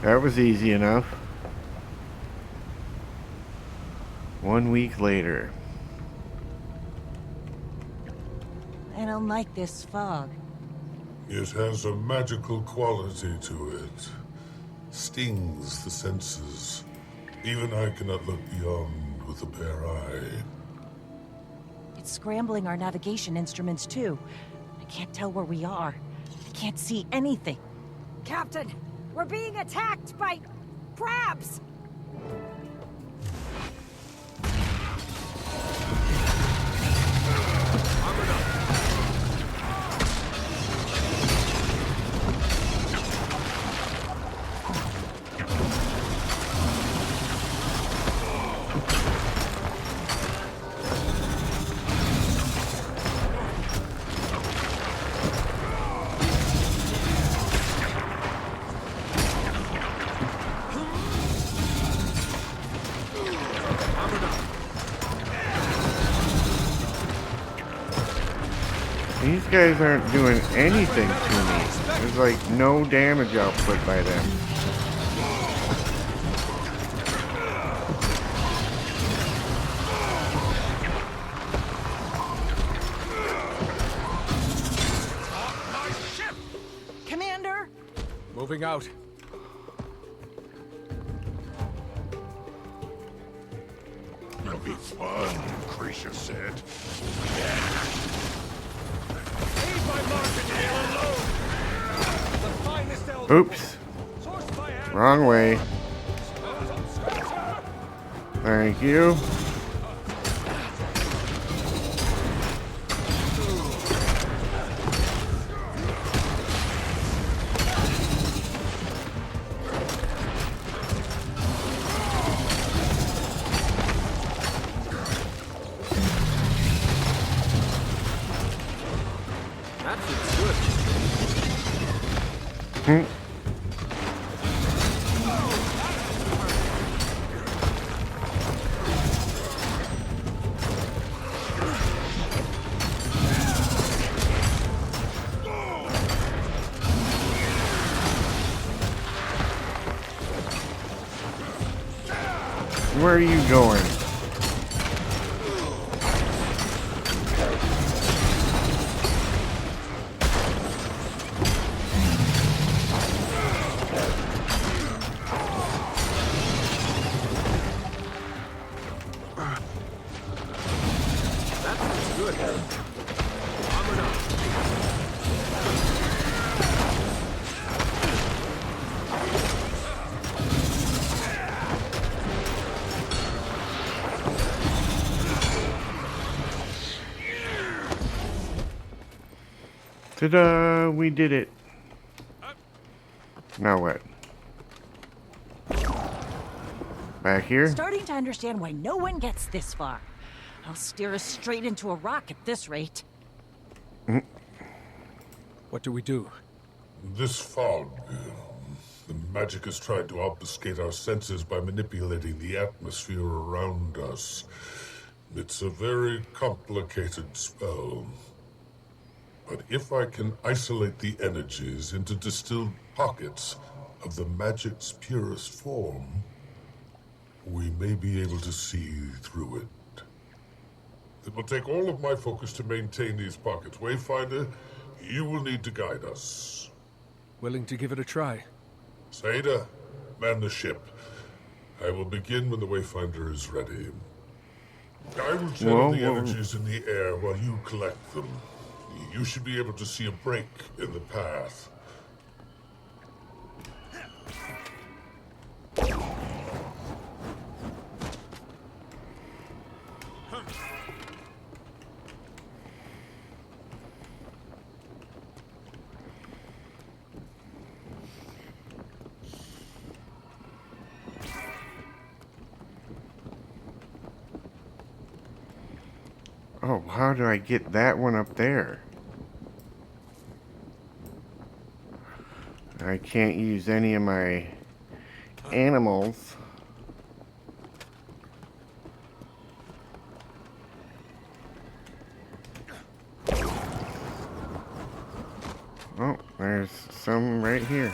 That was easy enough. 1 week later. I don't like this fog. It has a magical quality to it. Stings the senses. Even I cannot look beyond with a bare eye. It's scrambling our navigation instruments too. I can't tell where we are. I can't see anything. Captain, we're being attacked by crabs! These guys aren't doing anything to me. There's like no damage output by them. moving out. It'll be fun, Creature said. Leave my Martindale alone! The finest elder. Oops. Wrong way. Thank you. Where are you going? That's good. Armored up. Ta-da! We did it. Now what? Back here? Starting to understand why no one gets this far. I'll steer us straight into a rock at this rate. What do we do? This fog. The magic has tried to obfuscate our senses by manipulating the atmosphere around us. It's a very complicated spell. But if I can isolate the energies into distilled pockets of the magic's purest form, we may be able to see through it. It will take all of my focus to maintain these pockets. Wayfinder, you will need to guide us. Willing to give it a try. Saida, man the ship. I will begin when the Wayfinder is ready. I will channel the energies in the air while you collect them. You should be able to see a break in the path. Oh, how do I get that one up there? I can't use any of my animals. Oh, there's some right here.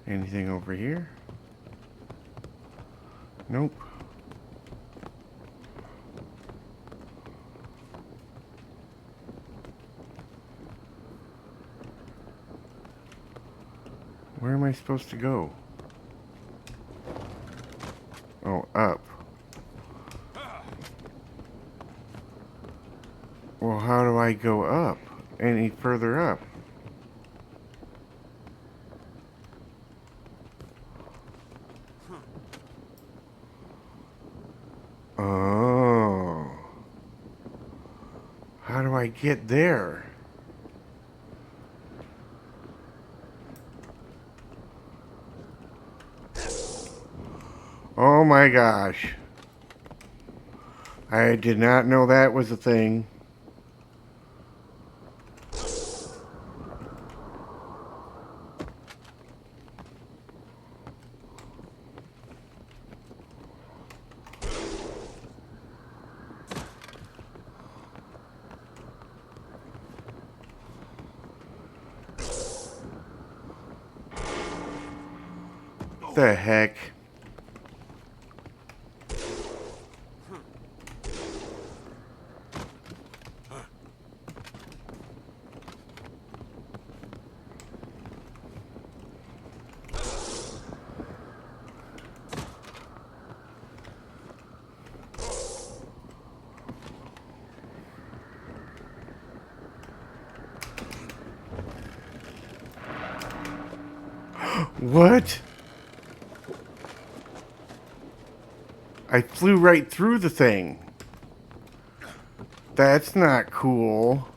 Anything over here? Nope. Where am I supposed to go? Oh, up. Well, how do I go up? Any further up? Oh. How do I get there? Oh my gosh. I did not know that was a thing. The heck? What? I flew right through the thing. That's not cool.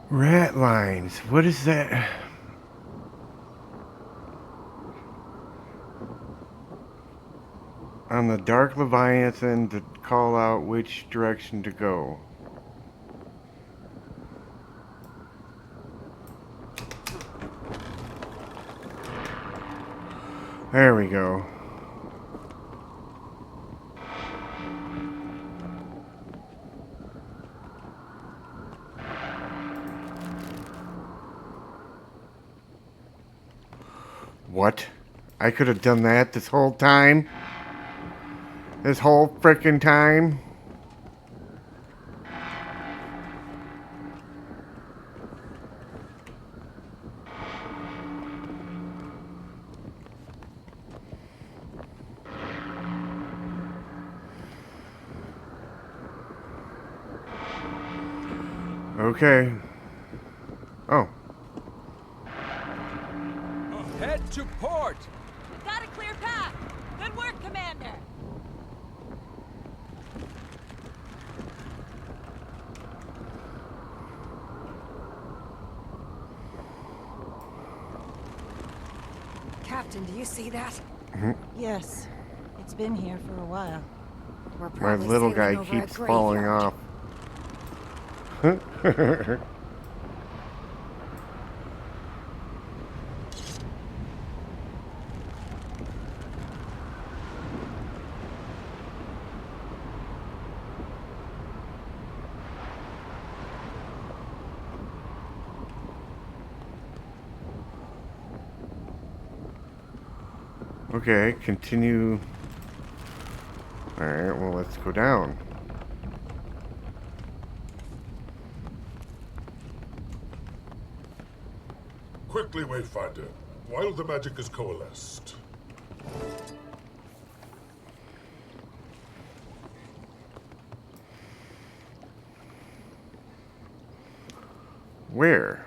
Rat lines. What is that? On the Dark Leviathan to call out which direction to go. There we go. What? I could have done that this whole time? This whole frickin' time? Okay. Oh. Head to port! We've got a clear path! Good work, Commander! Captain, do you see that? Yes. It's been here for a while. We're My probably little sailing guy over a keeps falling graveyard. off. Okay, continue. Alright, well, let's go down. Quickly, Wayfinder, while the magic is coalesced. Where?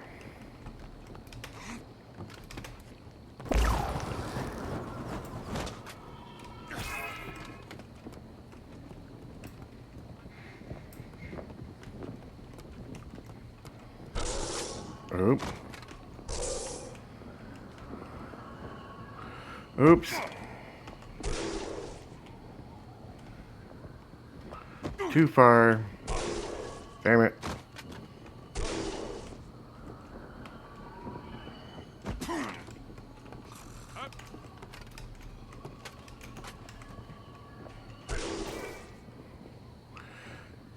Oop. Oops. Too far. Damn it.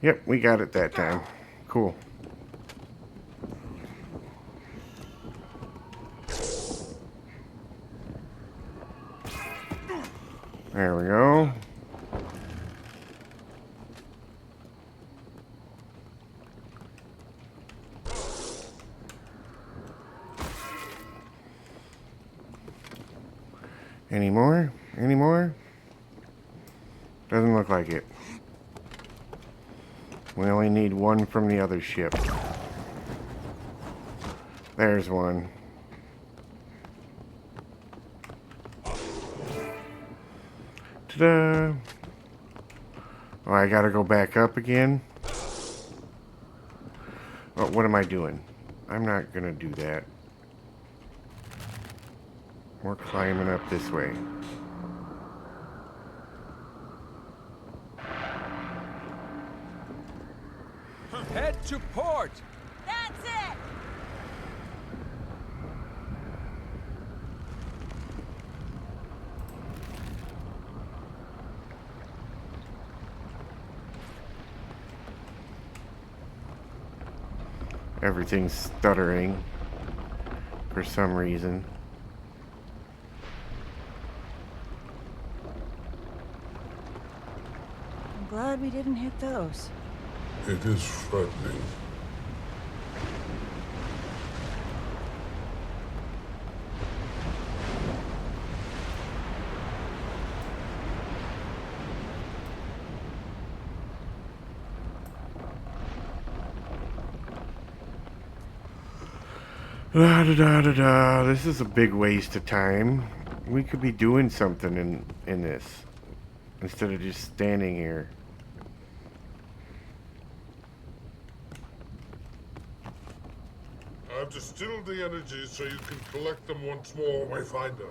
Yep, we got it that time. Cool. There we go. Any more? Any more? Doesn't look like it. We only need one from the other ship. There's one. Ta-da! Oh, I gotta go back up again? Oh, what am I doing? I'm not gonna do that. We're climbing up this way. Head to port! That's it! Everything's stuttering for some reason. I'm glad we didn't hit those. It is frightening. Da da da da da. This is a big waste of time. We could be doing something in this instead of just standing here. I've distilled the energies so you can collect them once more, Wayfinder.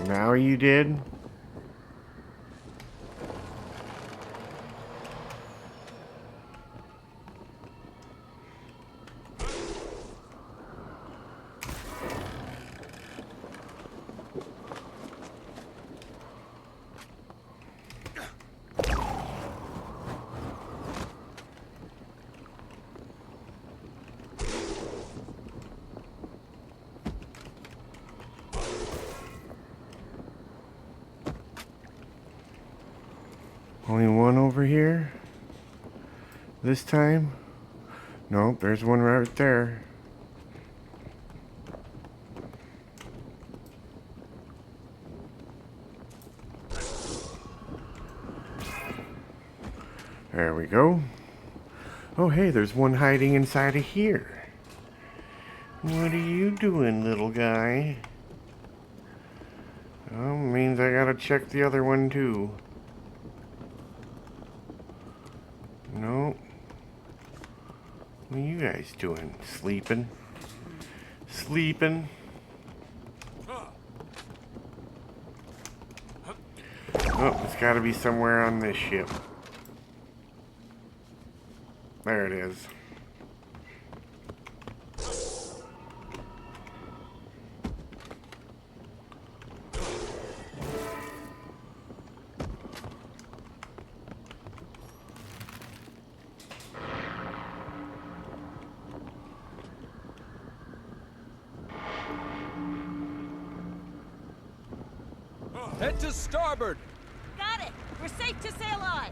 Now you did? Only one over here? This time? Nope, there's one right there. There we go. Oh, hey, there's one hiding inside of here. What are you doing, little guy? Oh, means I gotta check the other one, too. No. What are you guys doing? Sleeping? Sleeping? Oh, it's gotta be somewhere on this ship. There it is. Head to starboard! Got it! We're safe to sail on!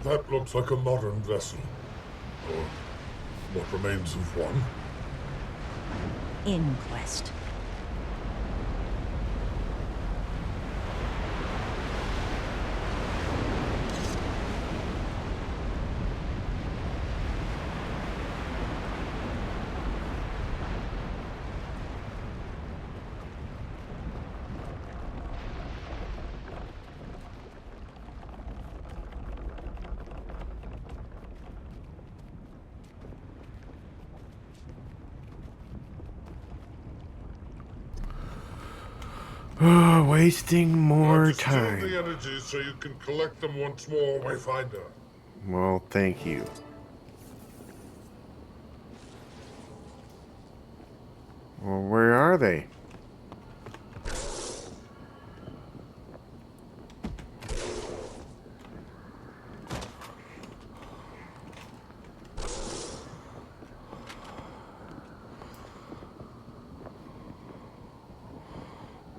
That looks like a modern vessel. Or what remains of one. Inquest. Oh, wasting more Distill time. the energies so you can collect them once more, Wayfinder. Well, thank you. Well, where are they?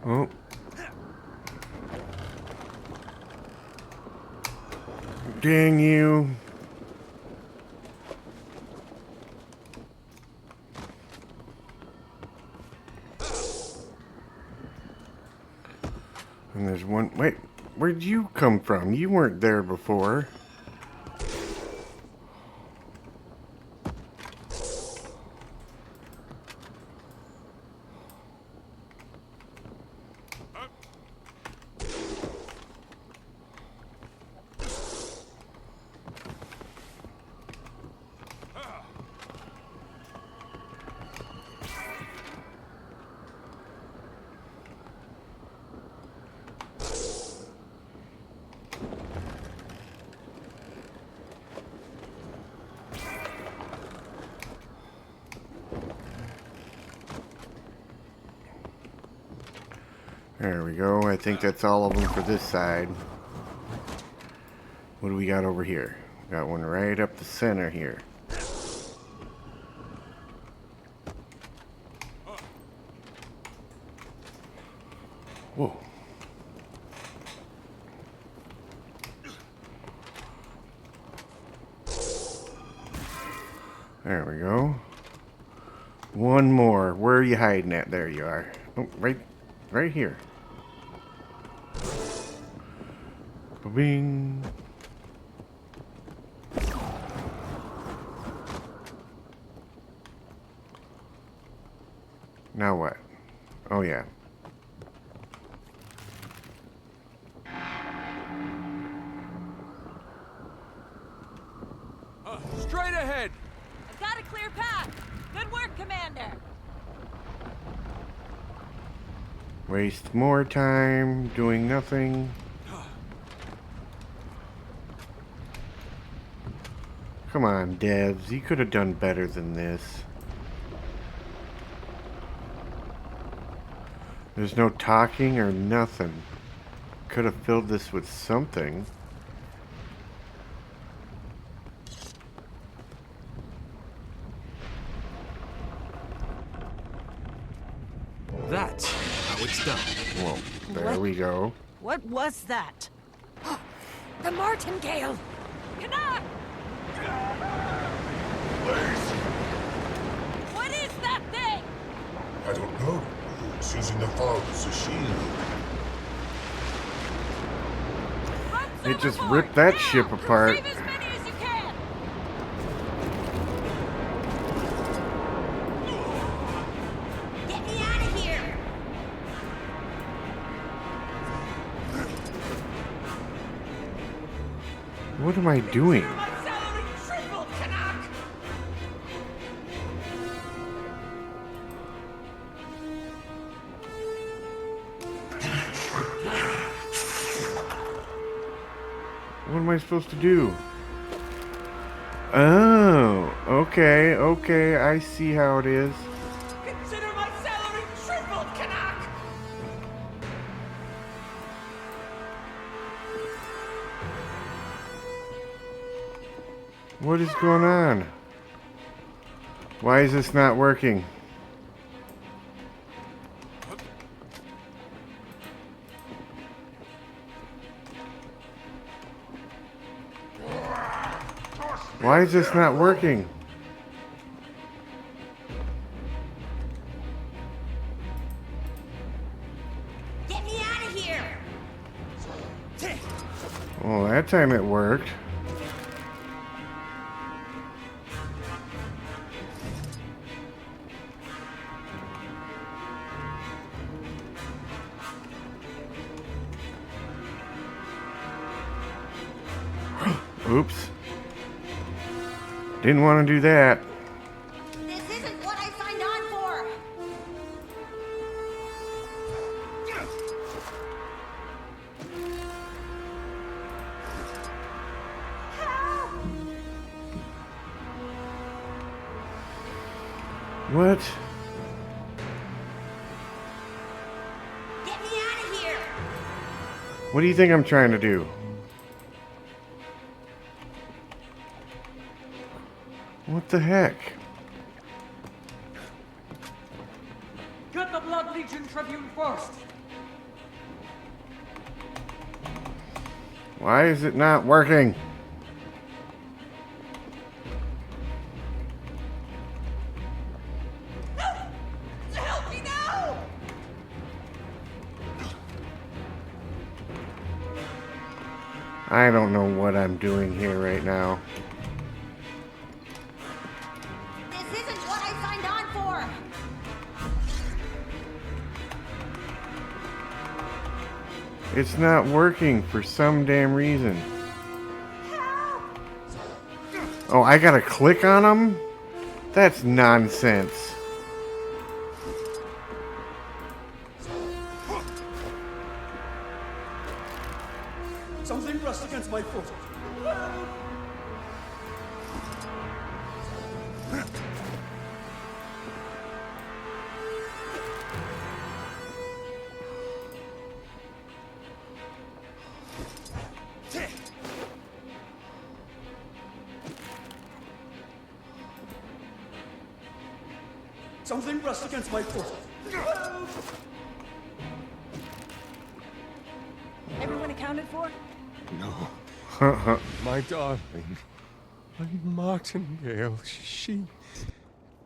Oh. Dang you. And there's one. Wait, where'd you come from? You weren't there before. There we go. I think that's all of them for this side. What do we got over here? Got one right up the center here. Whoa. There we go. One more. Where are you hiding at? There you are. Oh, right here. Bing. Now what? Oh yeah. Straight ahead! I've got a clear path! Good work, Commander! Waste more time doing nothing. Come on, devs. You could have done better than this. There's no talking or nothing. Could have filled this with something. That's how it's done. Well, there we go. What was that? The martingale! Canuck! What is that thing? I don't know. It's using the fog as a shield. It just ripped that ship apart. Save as many as you can! Get me out of here! What am I doing? What am I supposed to do? Oh, okay, I see how it is. Consider my salary tripled, Canuck! What is going on? Why is this not working? Why is this not working? Get me out of here! Well, that time it worked. Oops. Didn't want to do that. This isn't what I signed on for! What? Get me out of here! What do you think I'm trying to do? What the heck? Get the Blood Legion Tribune first! Why is it not working? Help me now! I don't know what I'm doing here right now. This isn't what I signed on for! It's not working for some damn reason. Oh, I gotta click on them? That's nonsense. Something pressed against my foot. Something brushed against my foot. Everyone accounted for? No. My darling. My Martingale. She...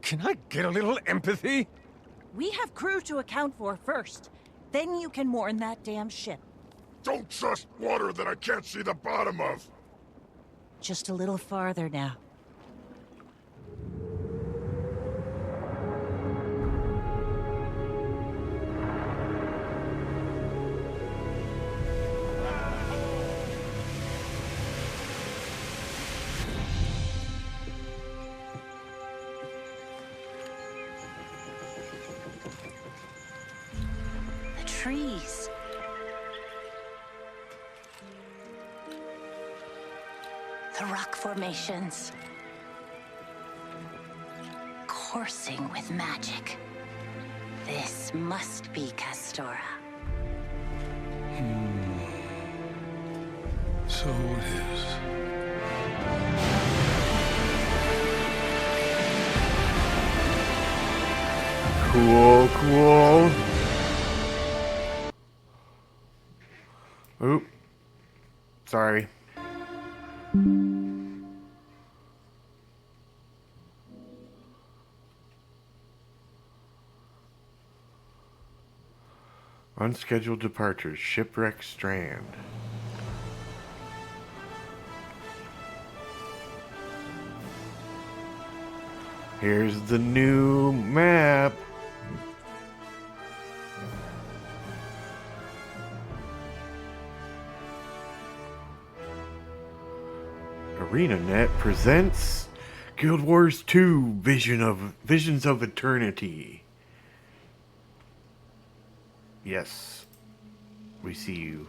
Can I get a little empathy? We have crew to account for first. Then you can mourn that damn ship. Don't trust water that I can't see the bottom of! Just a little farther now. The trees. The rock formations. Coursing with magic. This must be Castora. So it is. Cool, cool. Oop. Sorry. Unscheduled departures. Shipwreck Strand. Here's the new map. ArenaNet presents Guild Wars 2 Visions of Eternity. Yes, we see you.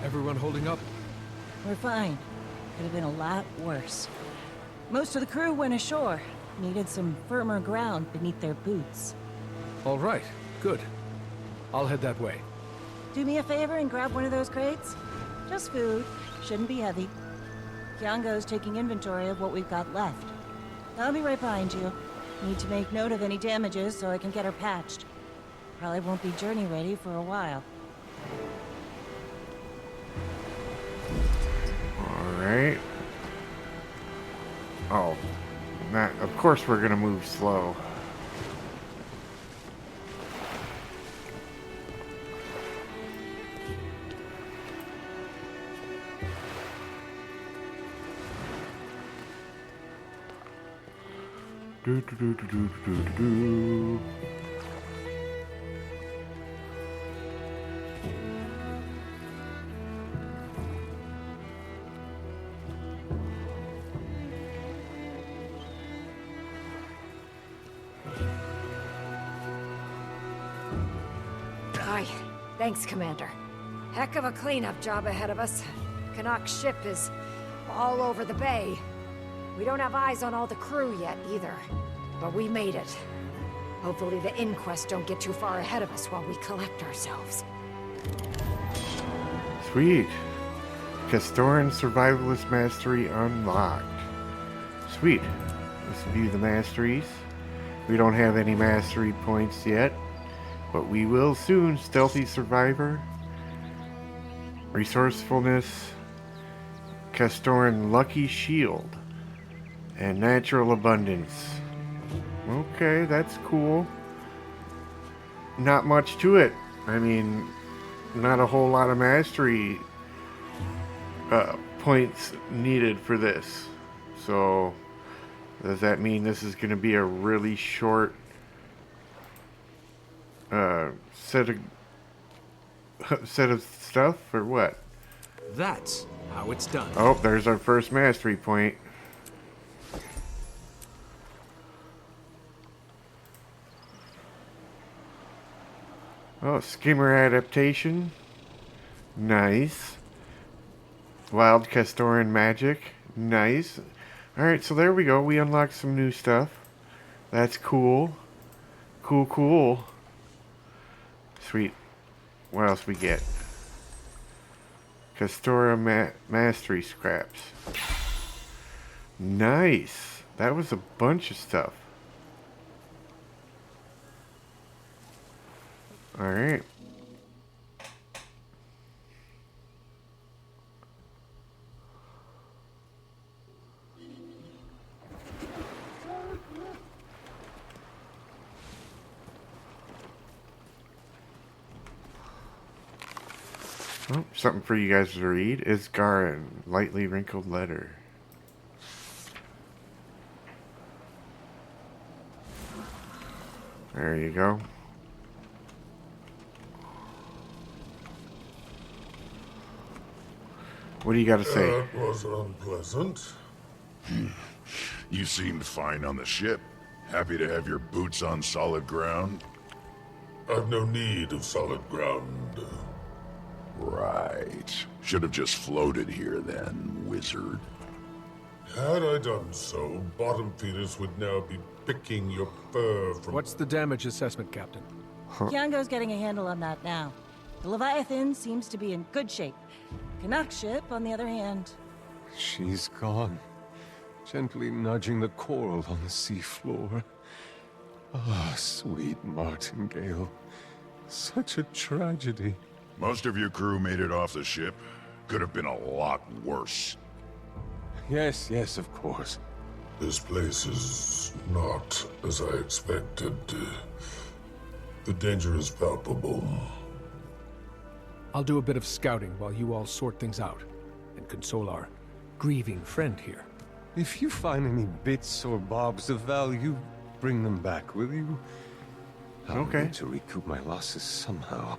Everyone holding up? We're fine. Could have been a lot worse. Most of the crew went ashore. Needed some firmer ground beneath their boots. All right, good. I'll head that way. Do me a favor and grab one of those crates. Just food. Shouldn't be heavy. Kiango's taking inventory of what we've got left. I'll be right behind you. Need to make note of any damages so I can get her patched. Probably won't be journey ready for a while. Alright. Oh. Of course we're gonna move slow. Do do do do do do do do. Aye. Thanks, Commander. Heck of a cleanup job ahead of us. Canuck's ship is all over the bay. We don't have eyes on all the crew yet, either. But we made it. Hopefully the inquest don't get too far ahead of us while we collect ourselves. Sweet. Castoran Survivalist Mastery unlocked. Sweet. Let's view the masteries. We don't have any mastery points yet, but we will soon. Stealthy Survivor, Resourcefulness, Castoran Lucky Shield, and Natural Abundance. Okay, that's cool. Not much to it. I mean, not a whole lot of mastery points needed for this. So, does that mean this is going to be a really short set of stuff, or what? That's how it's done. Oh, there's our first mastery point. Oh, skimmer adaptation. Nice. Wild Castoran magic. Nice. Alright, so there we go. We unlocked some new stuff. That's cool. Cool. Sweet. What else we get? Castora Mastery Scraps. Nice. That was a bunch of stuff. Alright. Oh, something for you guys to read. Isgarin, lightly wrinkled letter. There you go. What do you got to say? That was unpleasant. You seemed fine on the ship. Happy to have your boots on solid ground? I've no need of solid ground. Right. Should have just floated here then, wizard. Had I done so, bottom feeders would now be picking your fur from... What's the damage assessment, Captain? Kiango's getting a handle on that now. The Leviathan seems to be in good shape. Canuck ship, on the other hand... She's gone, gently nudging the coral on the seafloor. Ah, sweet martingale. Such a tragedy. Most of your crew made it off the ship. Could have been a lot worse. Yes, of course. This place is not as I expected. The danger is palpable. I'll do a bit of scouting while you all sort things out and console our grieving friend here. If you find any bits or bobs of value, bring them back, will you? I'll need to recoup my losses somehow.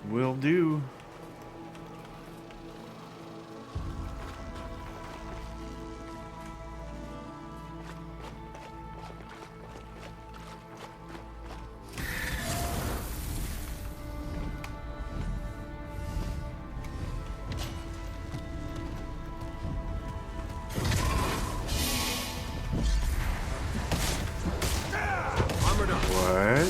Will do. What?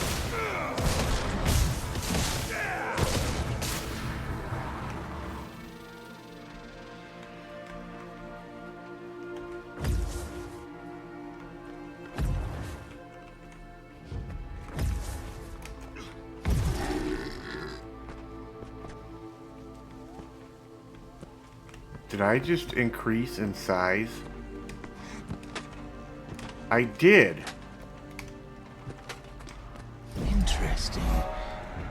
Did I just increase in size? I did. Interesting.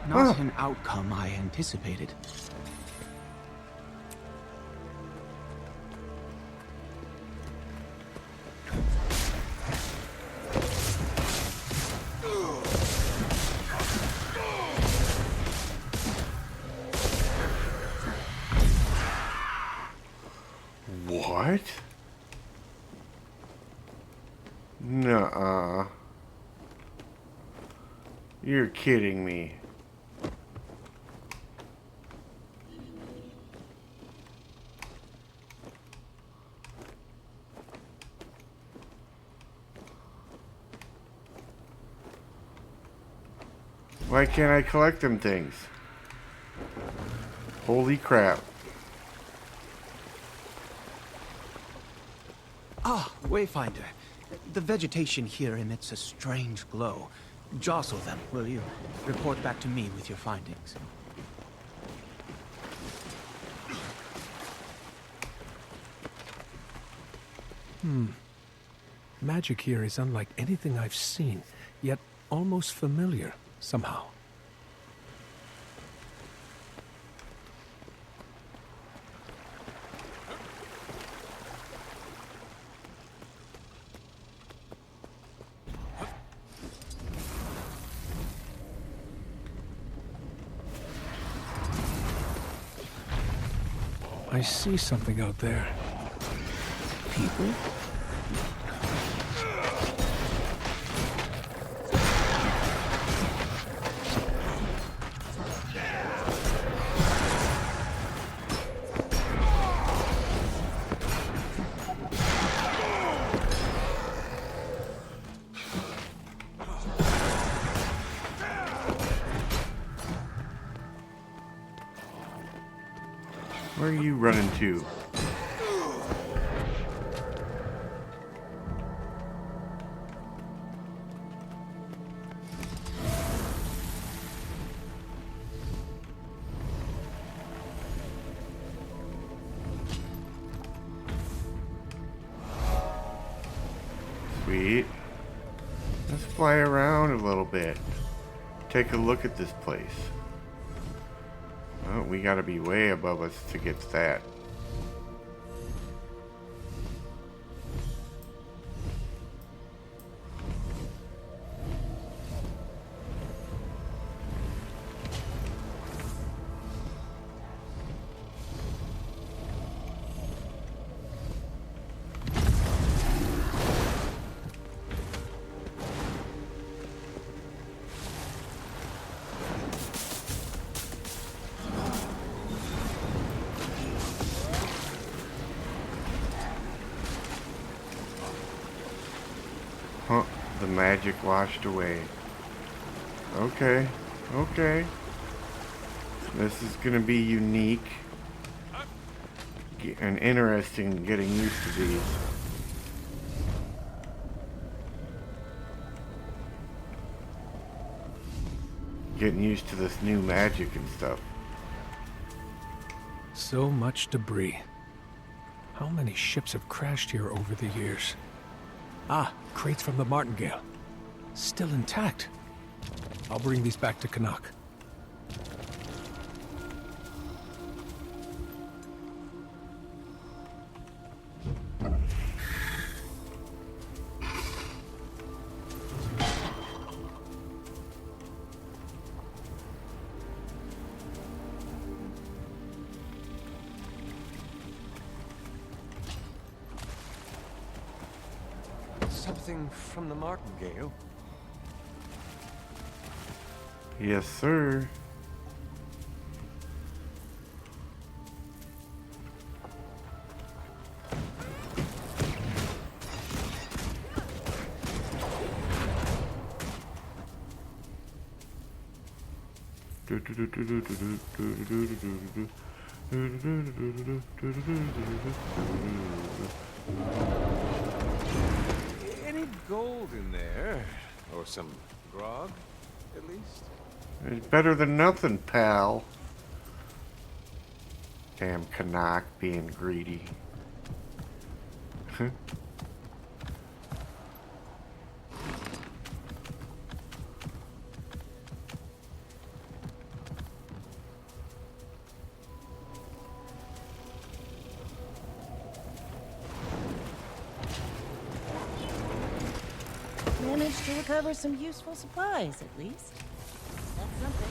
Not an outcome I anticipated. What? Nuh-uh. You're kidding me. Why can't I collect them things? Holy crap. Ah, Wayfinder. The vegetation here emits a strange glow. Jostle them, will you? Report back to me with your findings. Magic here is unlike anything I've seen, yet almost familiar somehow. I see something out there. People? are you running to? Sweet. Let's fly around a little bit. Take a look at this place. Oh, we gotta be way above us to get to that. Huh, the magic washed away. Okay, okay. This is gonna be unique and interesting getting used to these. Getting used to this new magic and stuff. So much debris. How many ships have crashed here over the years? Ah, crates from the Martingale. Still intact. I'll bring these back to Canuck. Something from the Martingale? Yes, sir. Any gold in there? Or some grog, at least? It's better than nothing, pal. Damn Canuck being greedy. Managed to recover some useful supplies, at least. That's something.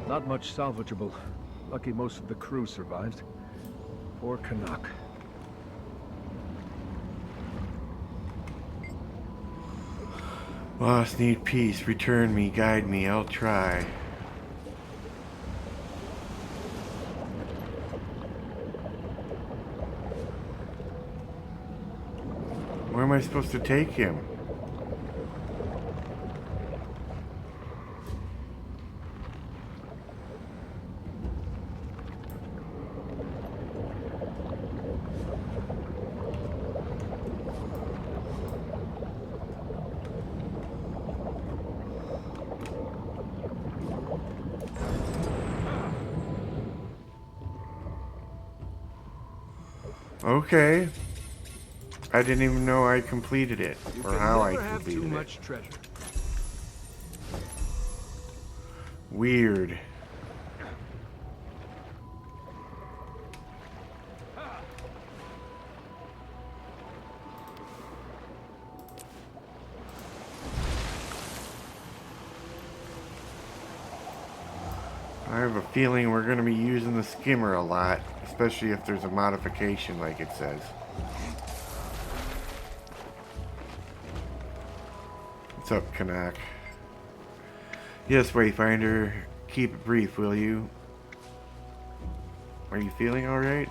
Not much salvageable. Lucky most of the crew survived. Poor Canuck. Boss, need peace. Return me, guide me. I'll try. Where am I supposed to take him? Okay. I didn't even know I completed it, or how I completed it. Too much treasure. Weird. I have a feeling we're going to be using the skimmer a lot, especially if there's a modification like it says. What's up, Kanak? Yes, Wayfinder. Keep it brief, will you? Are you feeling alright?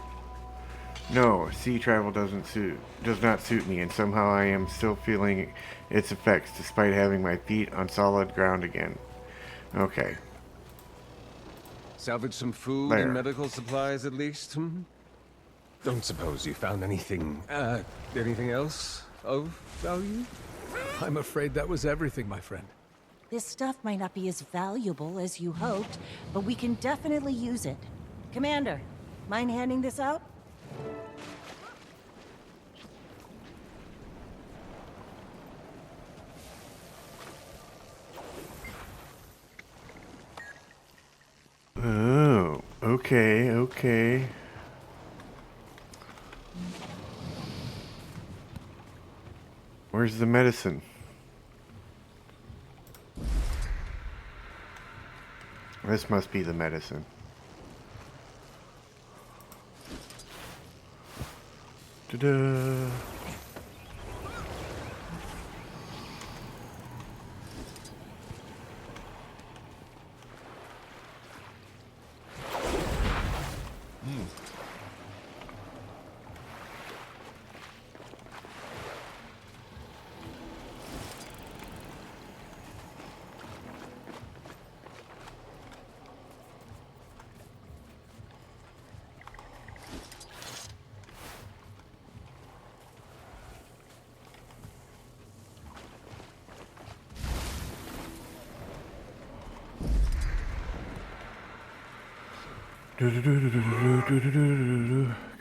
No, sea travel does not suit me, and somehow I am still feeling its effects despite having my feet on solid ground again. Okay. Salvage some food There. and medical supplies at least, hmm? Don't suppose you found anything else of value? I'm afraid that was everything, my friend. This stuff might not be as valuable as you hoped, but we can definitely use it. Commander, mind handing this out? Oh, okay, okay. Where's the medicine? This must be the medicine. Ta-da!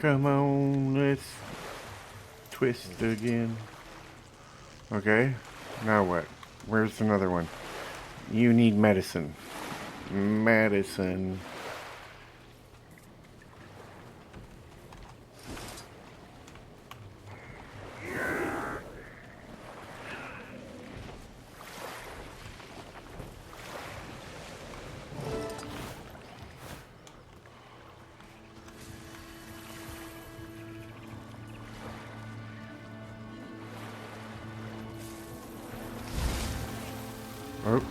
Come on, let's twist again. Okay, now what? Where's another one? You need medicine. Medicine. Oh.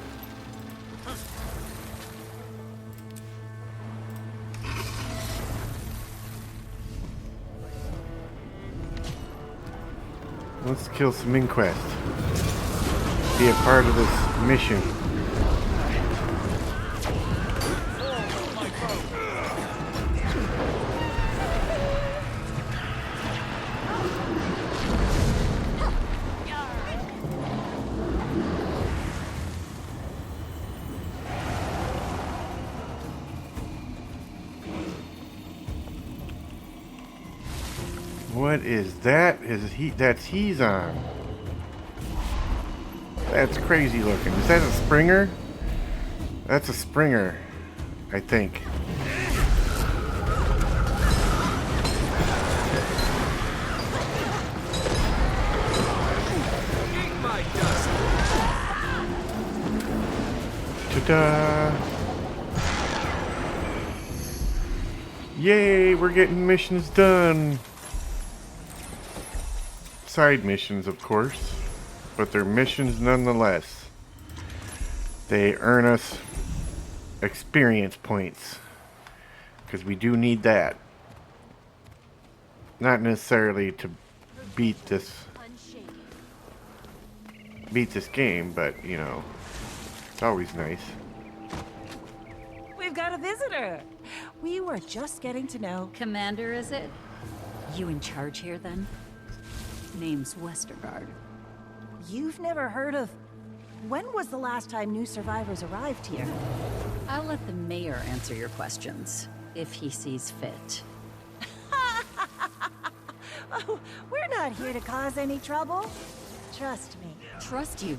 Let's kill some Inquest. Be a part of this mission. What is that? He's on. That's crazy looking. Is that a Springer? That's a Springer, I think. Ta-da! Yay, we're getting missions done. Side missions, of course, but they're missions nonetheless. They earn us experience points, because we do need that. Not necessarily to beat this game, but you know, it's always nice. We've got a visitor. We were just getting to know. Commander, is it? You in charge here, then? Name's Westergaard. You've never heard of... When was the last time new survivors arrived here? I'll let the mayor answer your questions, if he sees fit. Oh, we're not here to cause any trouble. Trust me. Trust you?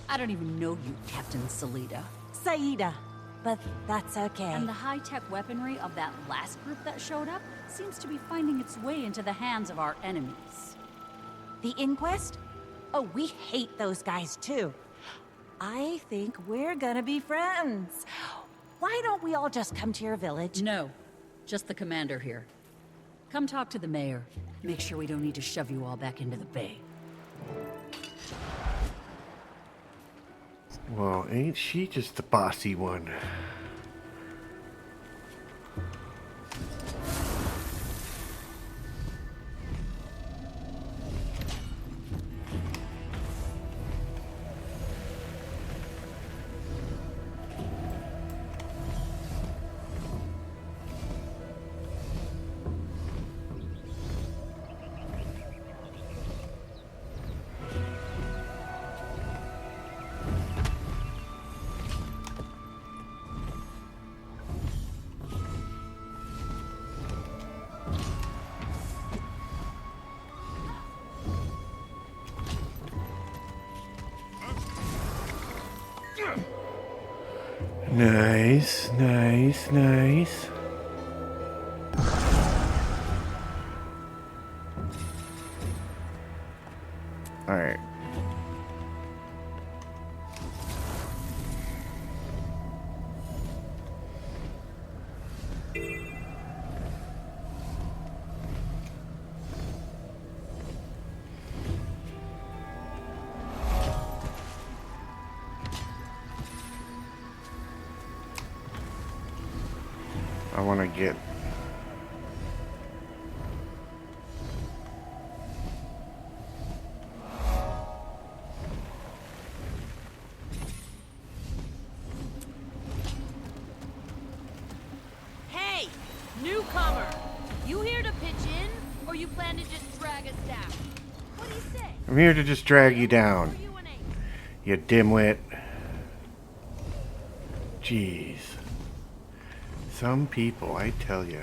I don't even know you, Captain Salida. Saida. But that's okay. And the high-tech weaponry of that last group that showed up seems to be finding its way into the hands of our enemies. The Inquest? Oh, we hate those guys too. I think we're gonna be friends. Why don't we all just come to your village? No, just the commander here. Come talk to the mayor. Make sure we don't need to shove you all back into the bay. Well, ain't she just the bossy one? Nice, nice, nice. All right. I want to get Hey, newcomer! You here to pitch in, or you plan to just drag us down? What do you say? I'm here to just drag you down. You dimwit. Jeez. Some people, I tell you.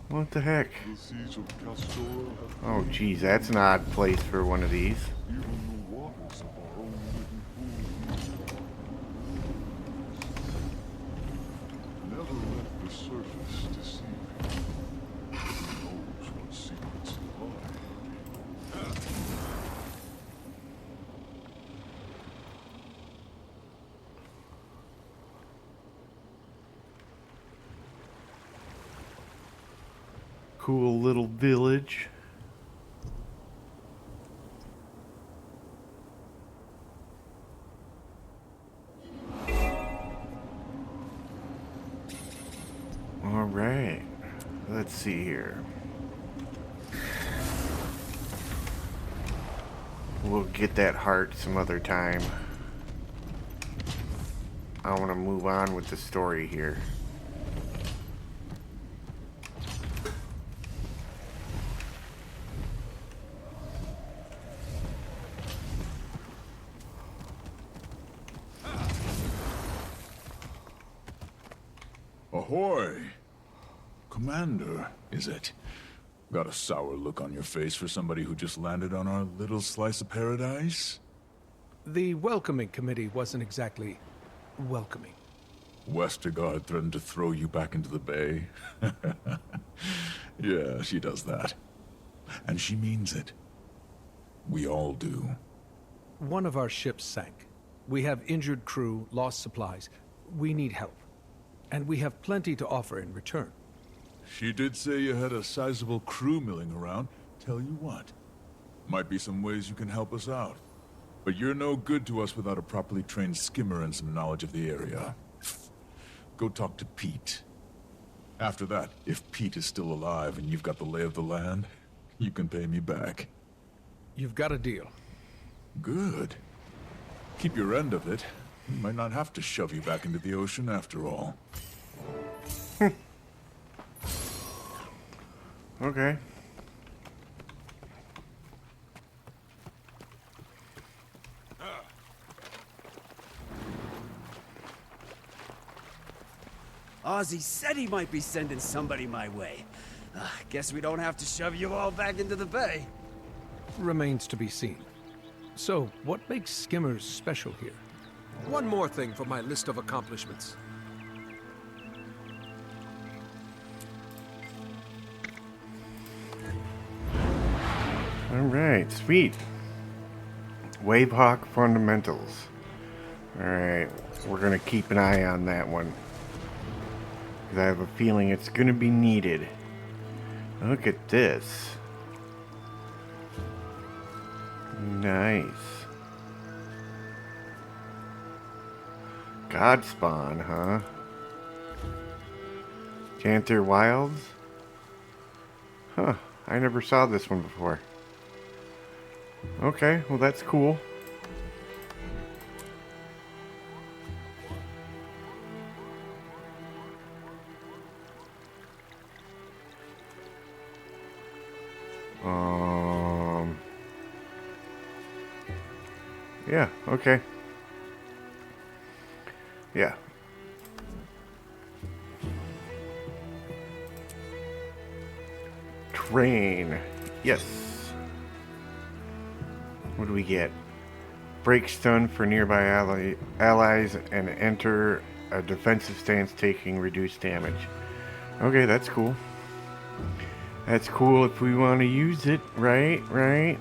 What the heck? Oh, geez, that's an odd place for one of these. Never let the surface deceive you. Who knows what secrets lie? Cool little village. All right. Let's see here. We'll get that heart some other time. I want to move on with the story here. Ahoy! Commander, is it? Got a sour look on your face for somebody who just landed on our little slice of paradise? The welcoming committee wasn't exactly welcoming. Westergaard threatened to throw you back into the bay. Yeah, she does that. And she means it. We all do. One of our ships sank. We have injured crew, lost supplies. We need help. And we have plenty to offer in return. She did say you had a sizable crew milling around. Tell you what, might be some ways you can help us out. But you're no good to us without a properly trained skimmer and some knowledge of the area. Go talk to Pete. After that, if Pete is still alive and you've got the lay of the land, you can pay me back. You've got a deal. Good. Keep your end of it. We might not have to shove you back into the ocean after all. Okay. Ozzy said he might be sending somebody my way. Guess we don't have to shove you all back into the bay. Remains to be seen. So, what makes skimmers special here? One more thing for my list of accomplishments. Alright, sweet. Wavehawk fundamentals. Alright, we're gonna keep an eye on that one. Because I have a feeling it's gonna be needed. Look at this. Nice. Godspawn, huh? Janther Wilds? Huh, I never saw this one before. Okay, well that's cool. Yeah, okay. Yeah. Train. Yes. What do we get? Break stun for nearby allies and enter a defensive stance taking reduced damage. Okay, that's cool. That's cool if we want to use it, right? Right.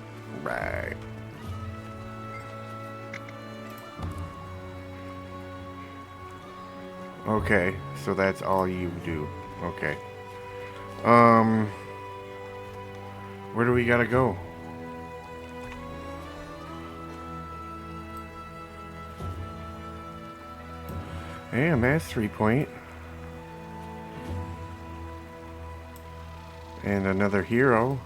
Okay, so that's all you do. Okay. Where do we gotta go? Hey, a mastery point. And another hero.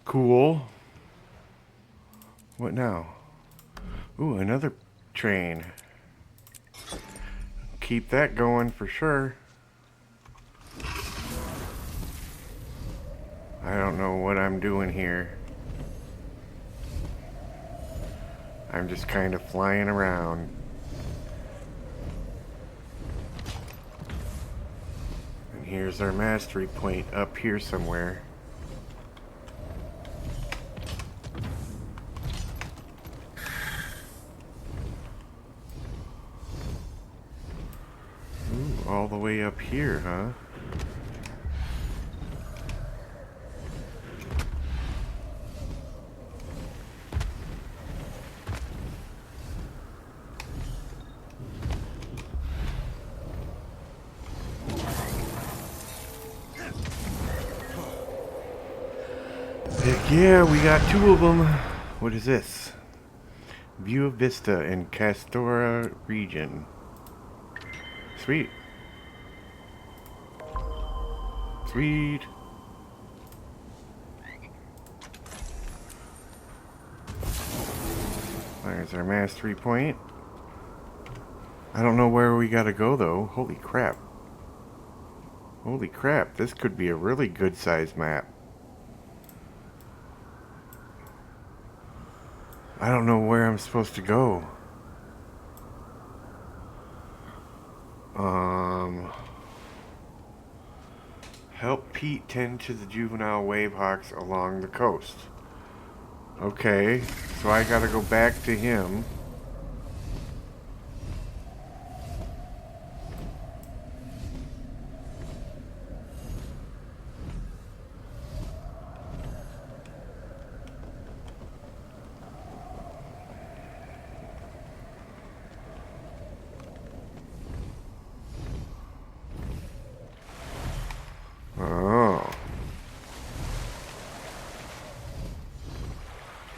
Cool. What now? Ooh, another train. Keep that going for sure. I don't know what I'm doing here. I'm just kind of flying around. And here's our mastery point up here somewhere. Ooh, all the way up here, huh? Heck yeah, we got two of them. What is this? View of Vista in Castora region. Sweet. Sweet. There's our mastery point. I don't know where we gotta go though. Holy crap. Holy crap, this could be a really good sized map. I don't know where I'm supposed to go. Help Pete tend to the juvenile wavehawks along the coast. Okay, so I gotta go back to him.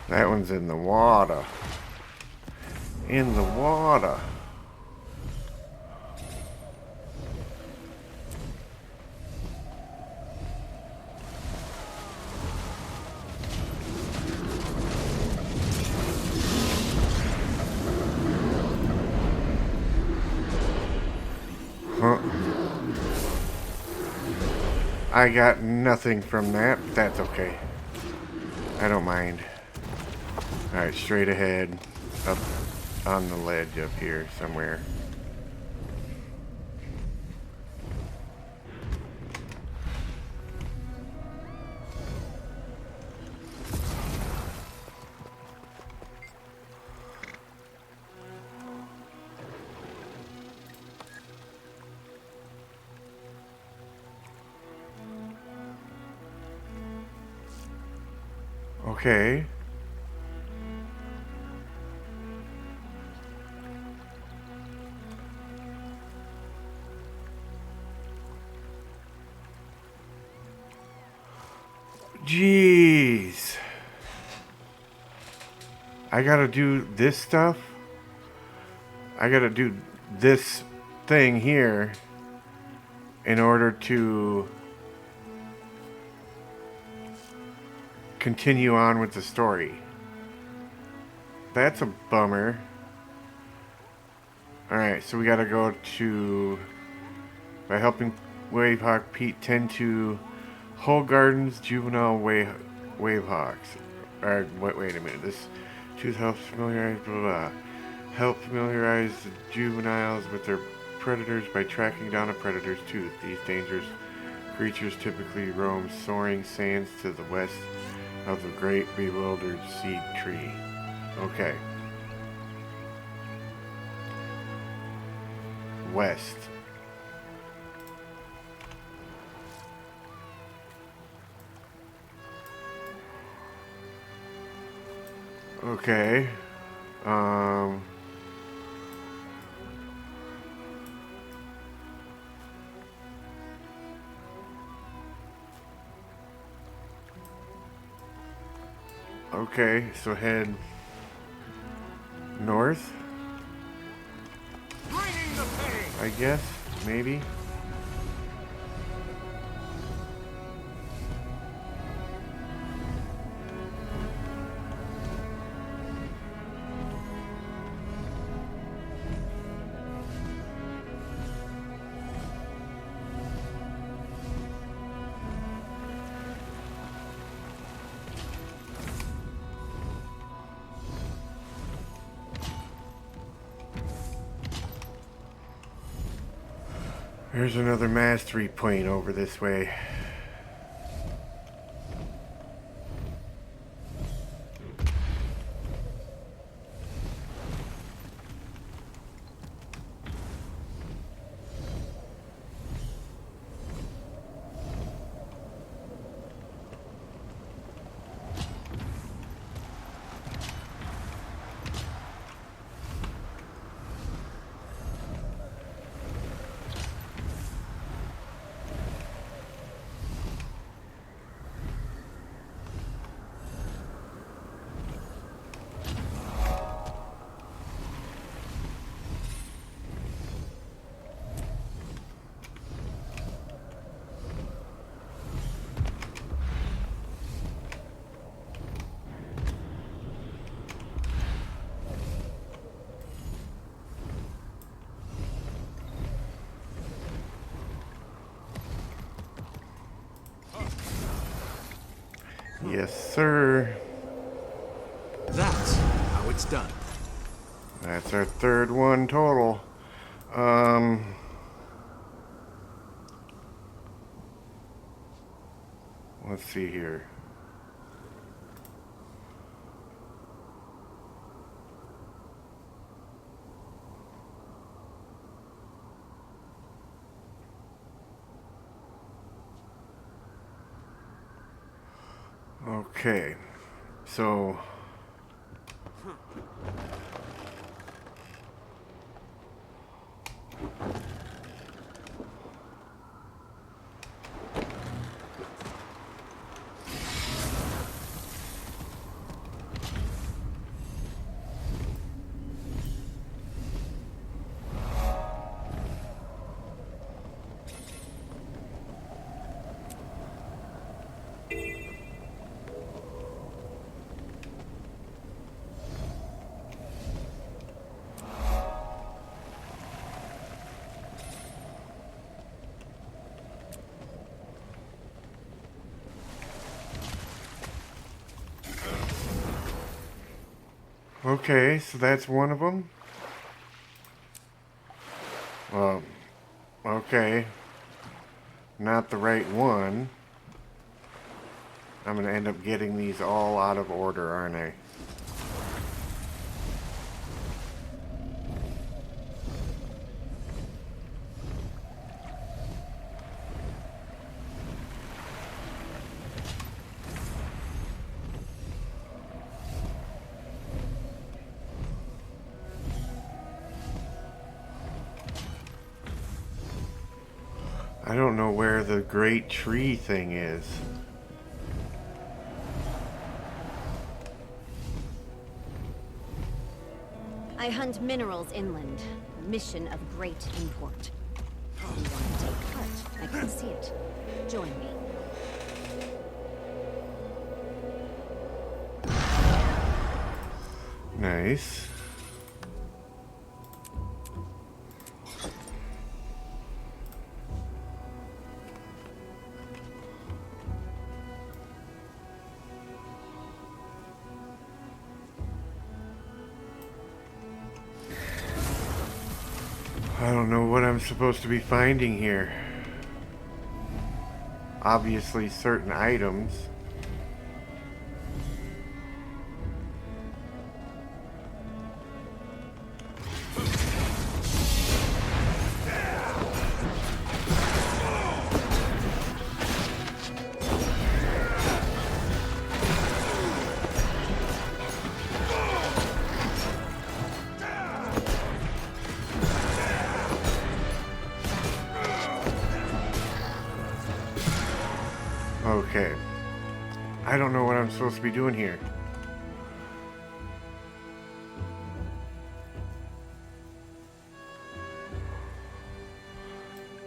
That one's in the water. In the water. I got nothing from that. That's okay. I don't mind. Alright, straight ahead. Up on the ledge up here somewhere. Okay. Jeez. I gotta do this stuff. I gotta do this thing here in order to continue on with the story. That's a bummer. Alright, so we gotta go to... By helping Wavehawk Pete tend to Hull Gardens juvenile wavehawks. Alright, wait a minute. This choose helps familiarize blah blah. Help familiarize the juveniles with their predators by tracking down a predator's tooth. These dangerous creatures typically roam soaring sands to the west of the great bewildered seed tree. Okay. West. Okay. Okay, so head north. I guess, maybe. There's another mastery point over this way. Yes, sir. That's how it's done. That's our third one total. Let's see here. Okay, so Okay, so that's one of them. Okay. Not the right one. I'm going to end up getting these all out of order, aren't I? I don't know where the great tree thing is. I hunt minerals inland. Mission of great import. If you want to take part, I can see it. Join me. Nice. I don't know what I'm supposed to be finding here. Obviously, certain items. Okay. I don't know what I'm supposed to be doing here.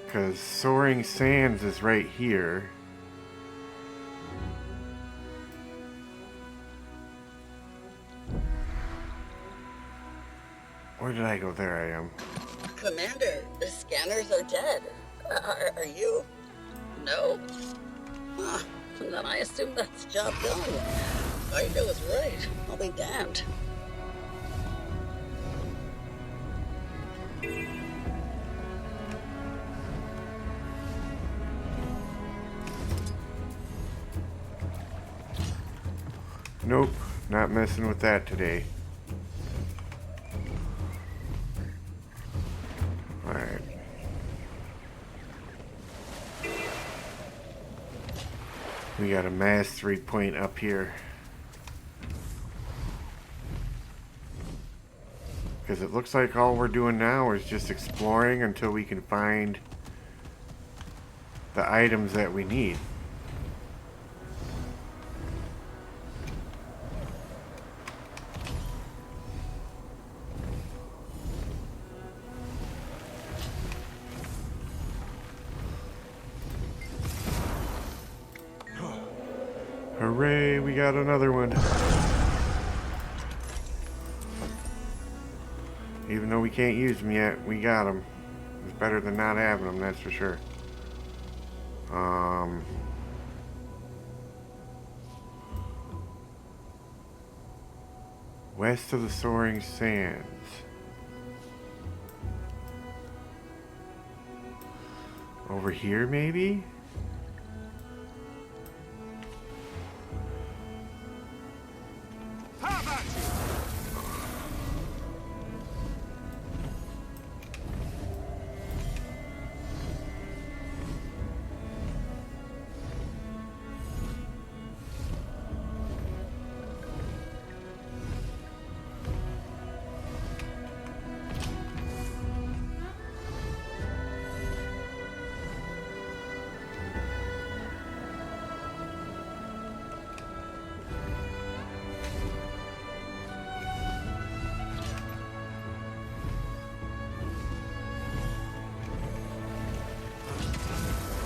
Because Soaring Sands is right here. Where did I go? There I am. Commander, the scanners are dead. Are you? No? Huh. Then I assume that's job done. I was right. I'll be damned. Nope, not messing with that today. Alright. We got a mastery point up here. Because it looks like all we're doing now is just exploring until we can find the items that we need. Hooray, we got another one. Even though we can't use them yet, we got them. It's better than not having them, that's for sure. West of the Soaring Sands. Over here, maybe?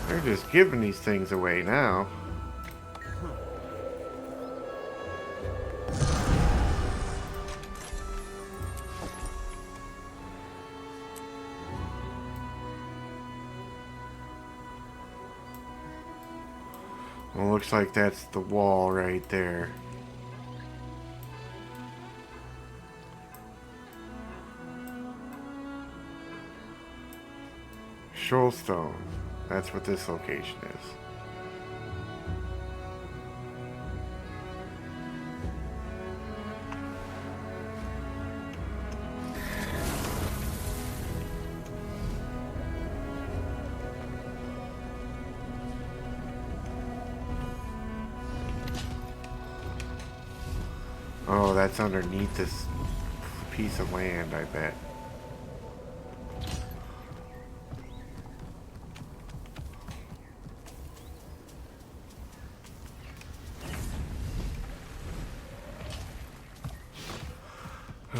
They're just giving these things away now. Well, looks like that's the wall right there. Control stone. That's what this location is. Oh, that's underneath this piece of land, I bet.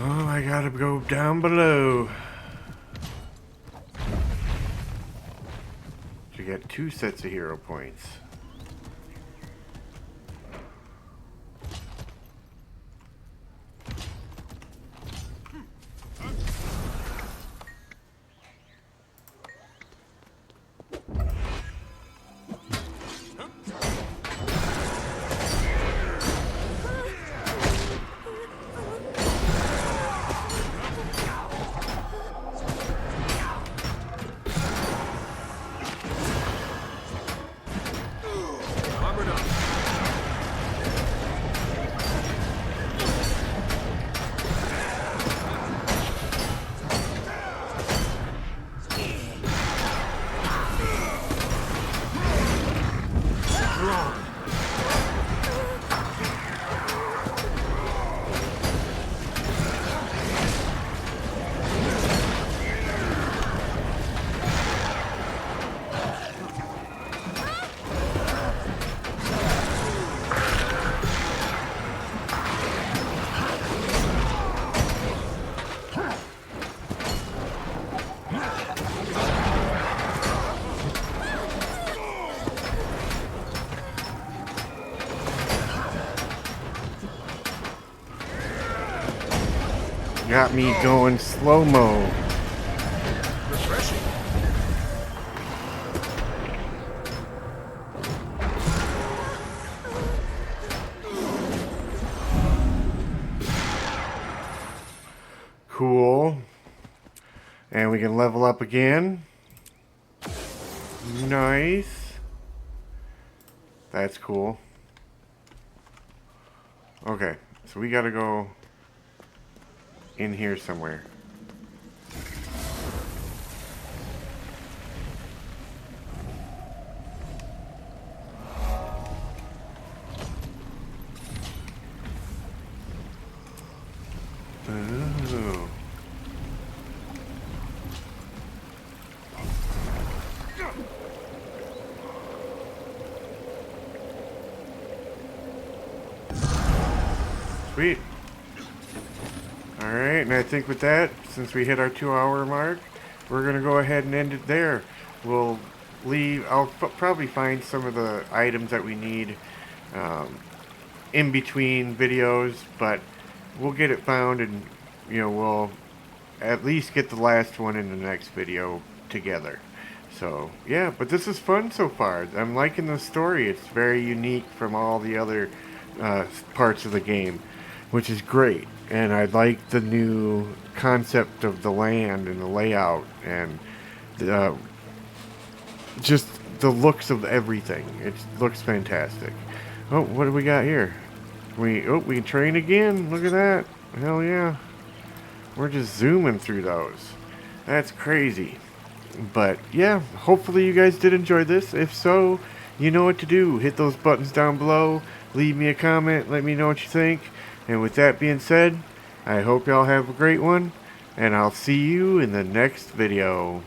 Oh, I gotta go down below. You get 2 sets of hero points. Got me going slow-mo. Refreshing. Cool. And we can level up again. Nice. That's cool. Okay, so we gotta go in here somewhere. Ooh. Sweet. Alright, and I think with that, since we hit our 2-hour mark, we're going to go ahead and end it there. We'll leave, I'll probably find some of the items that we need in between videos, but we'll get it found and, you know, we'll at least get the last one in the next video together. So, yeah, but this is fun so far. I'm liking the story. It's very unique from all the other parts of the game, which is great. And I like the new concept of the land and the layout and just the looks of everything. It looks fantastic. Oh, what do we got here? We can train again. Look at that. Hell yeah. We're just zooming through those. That's crazy. But yeah, hopefully you guys did enjoy this. If so, you know what to do. Hit those buttons down below. Leave me a comment. Let me know what you think. And with that being said, I hope y'all have a great one, and I'll see you in the next video.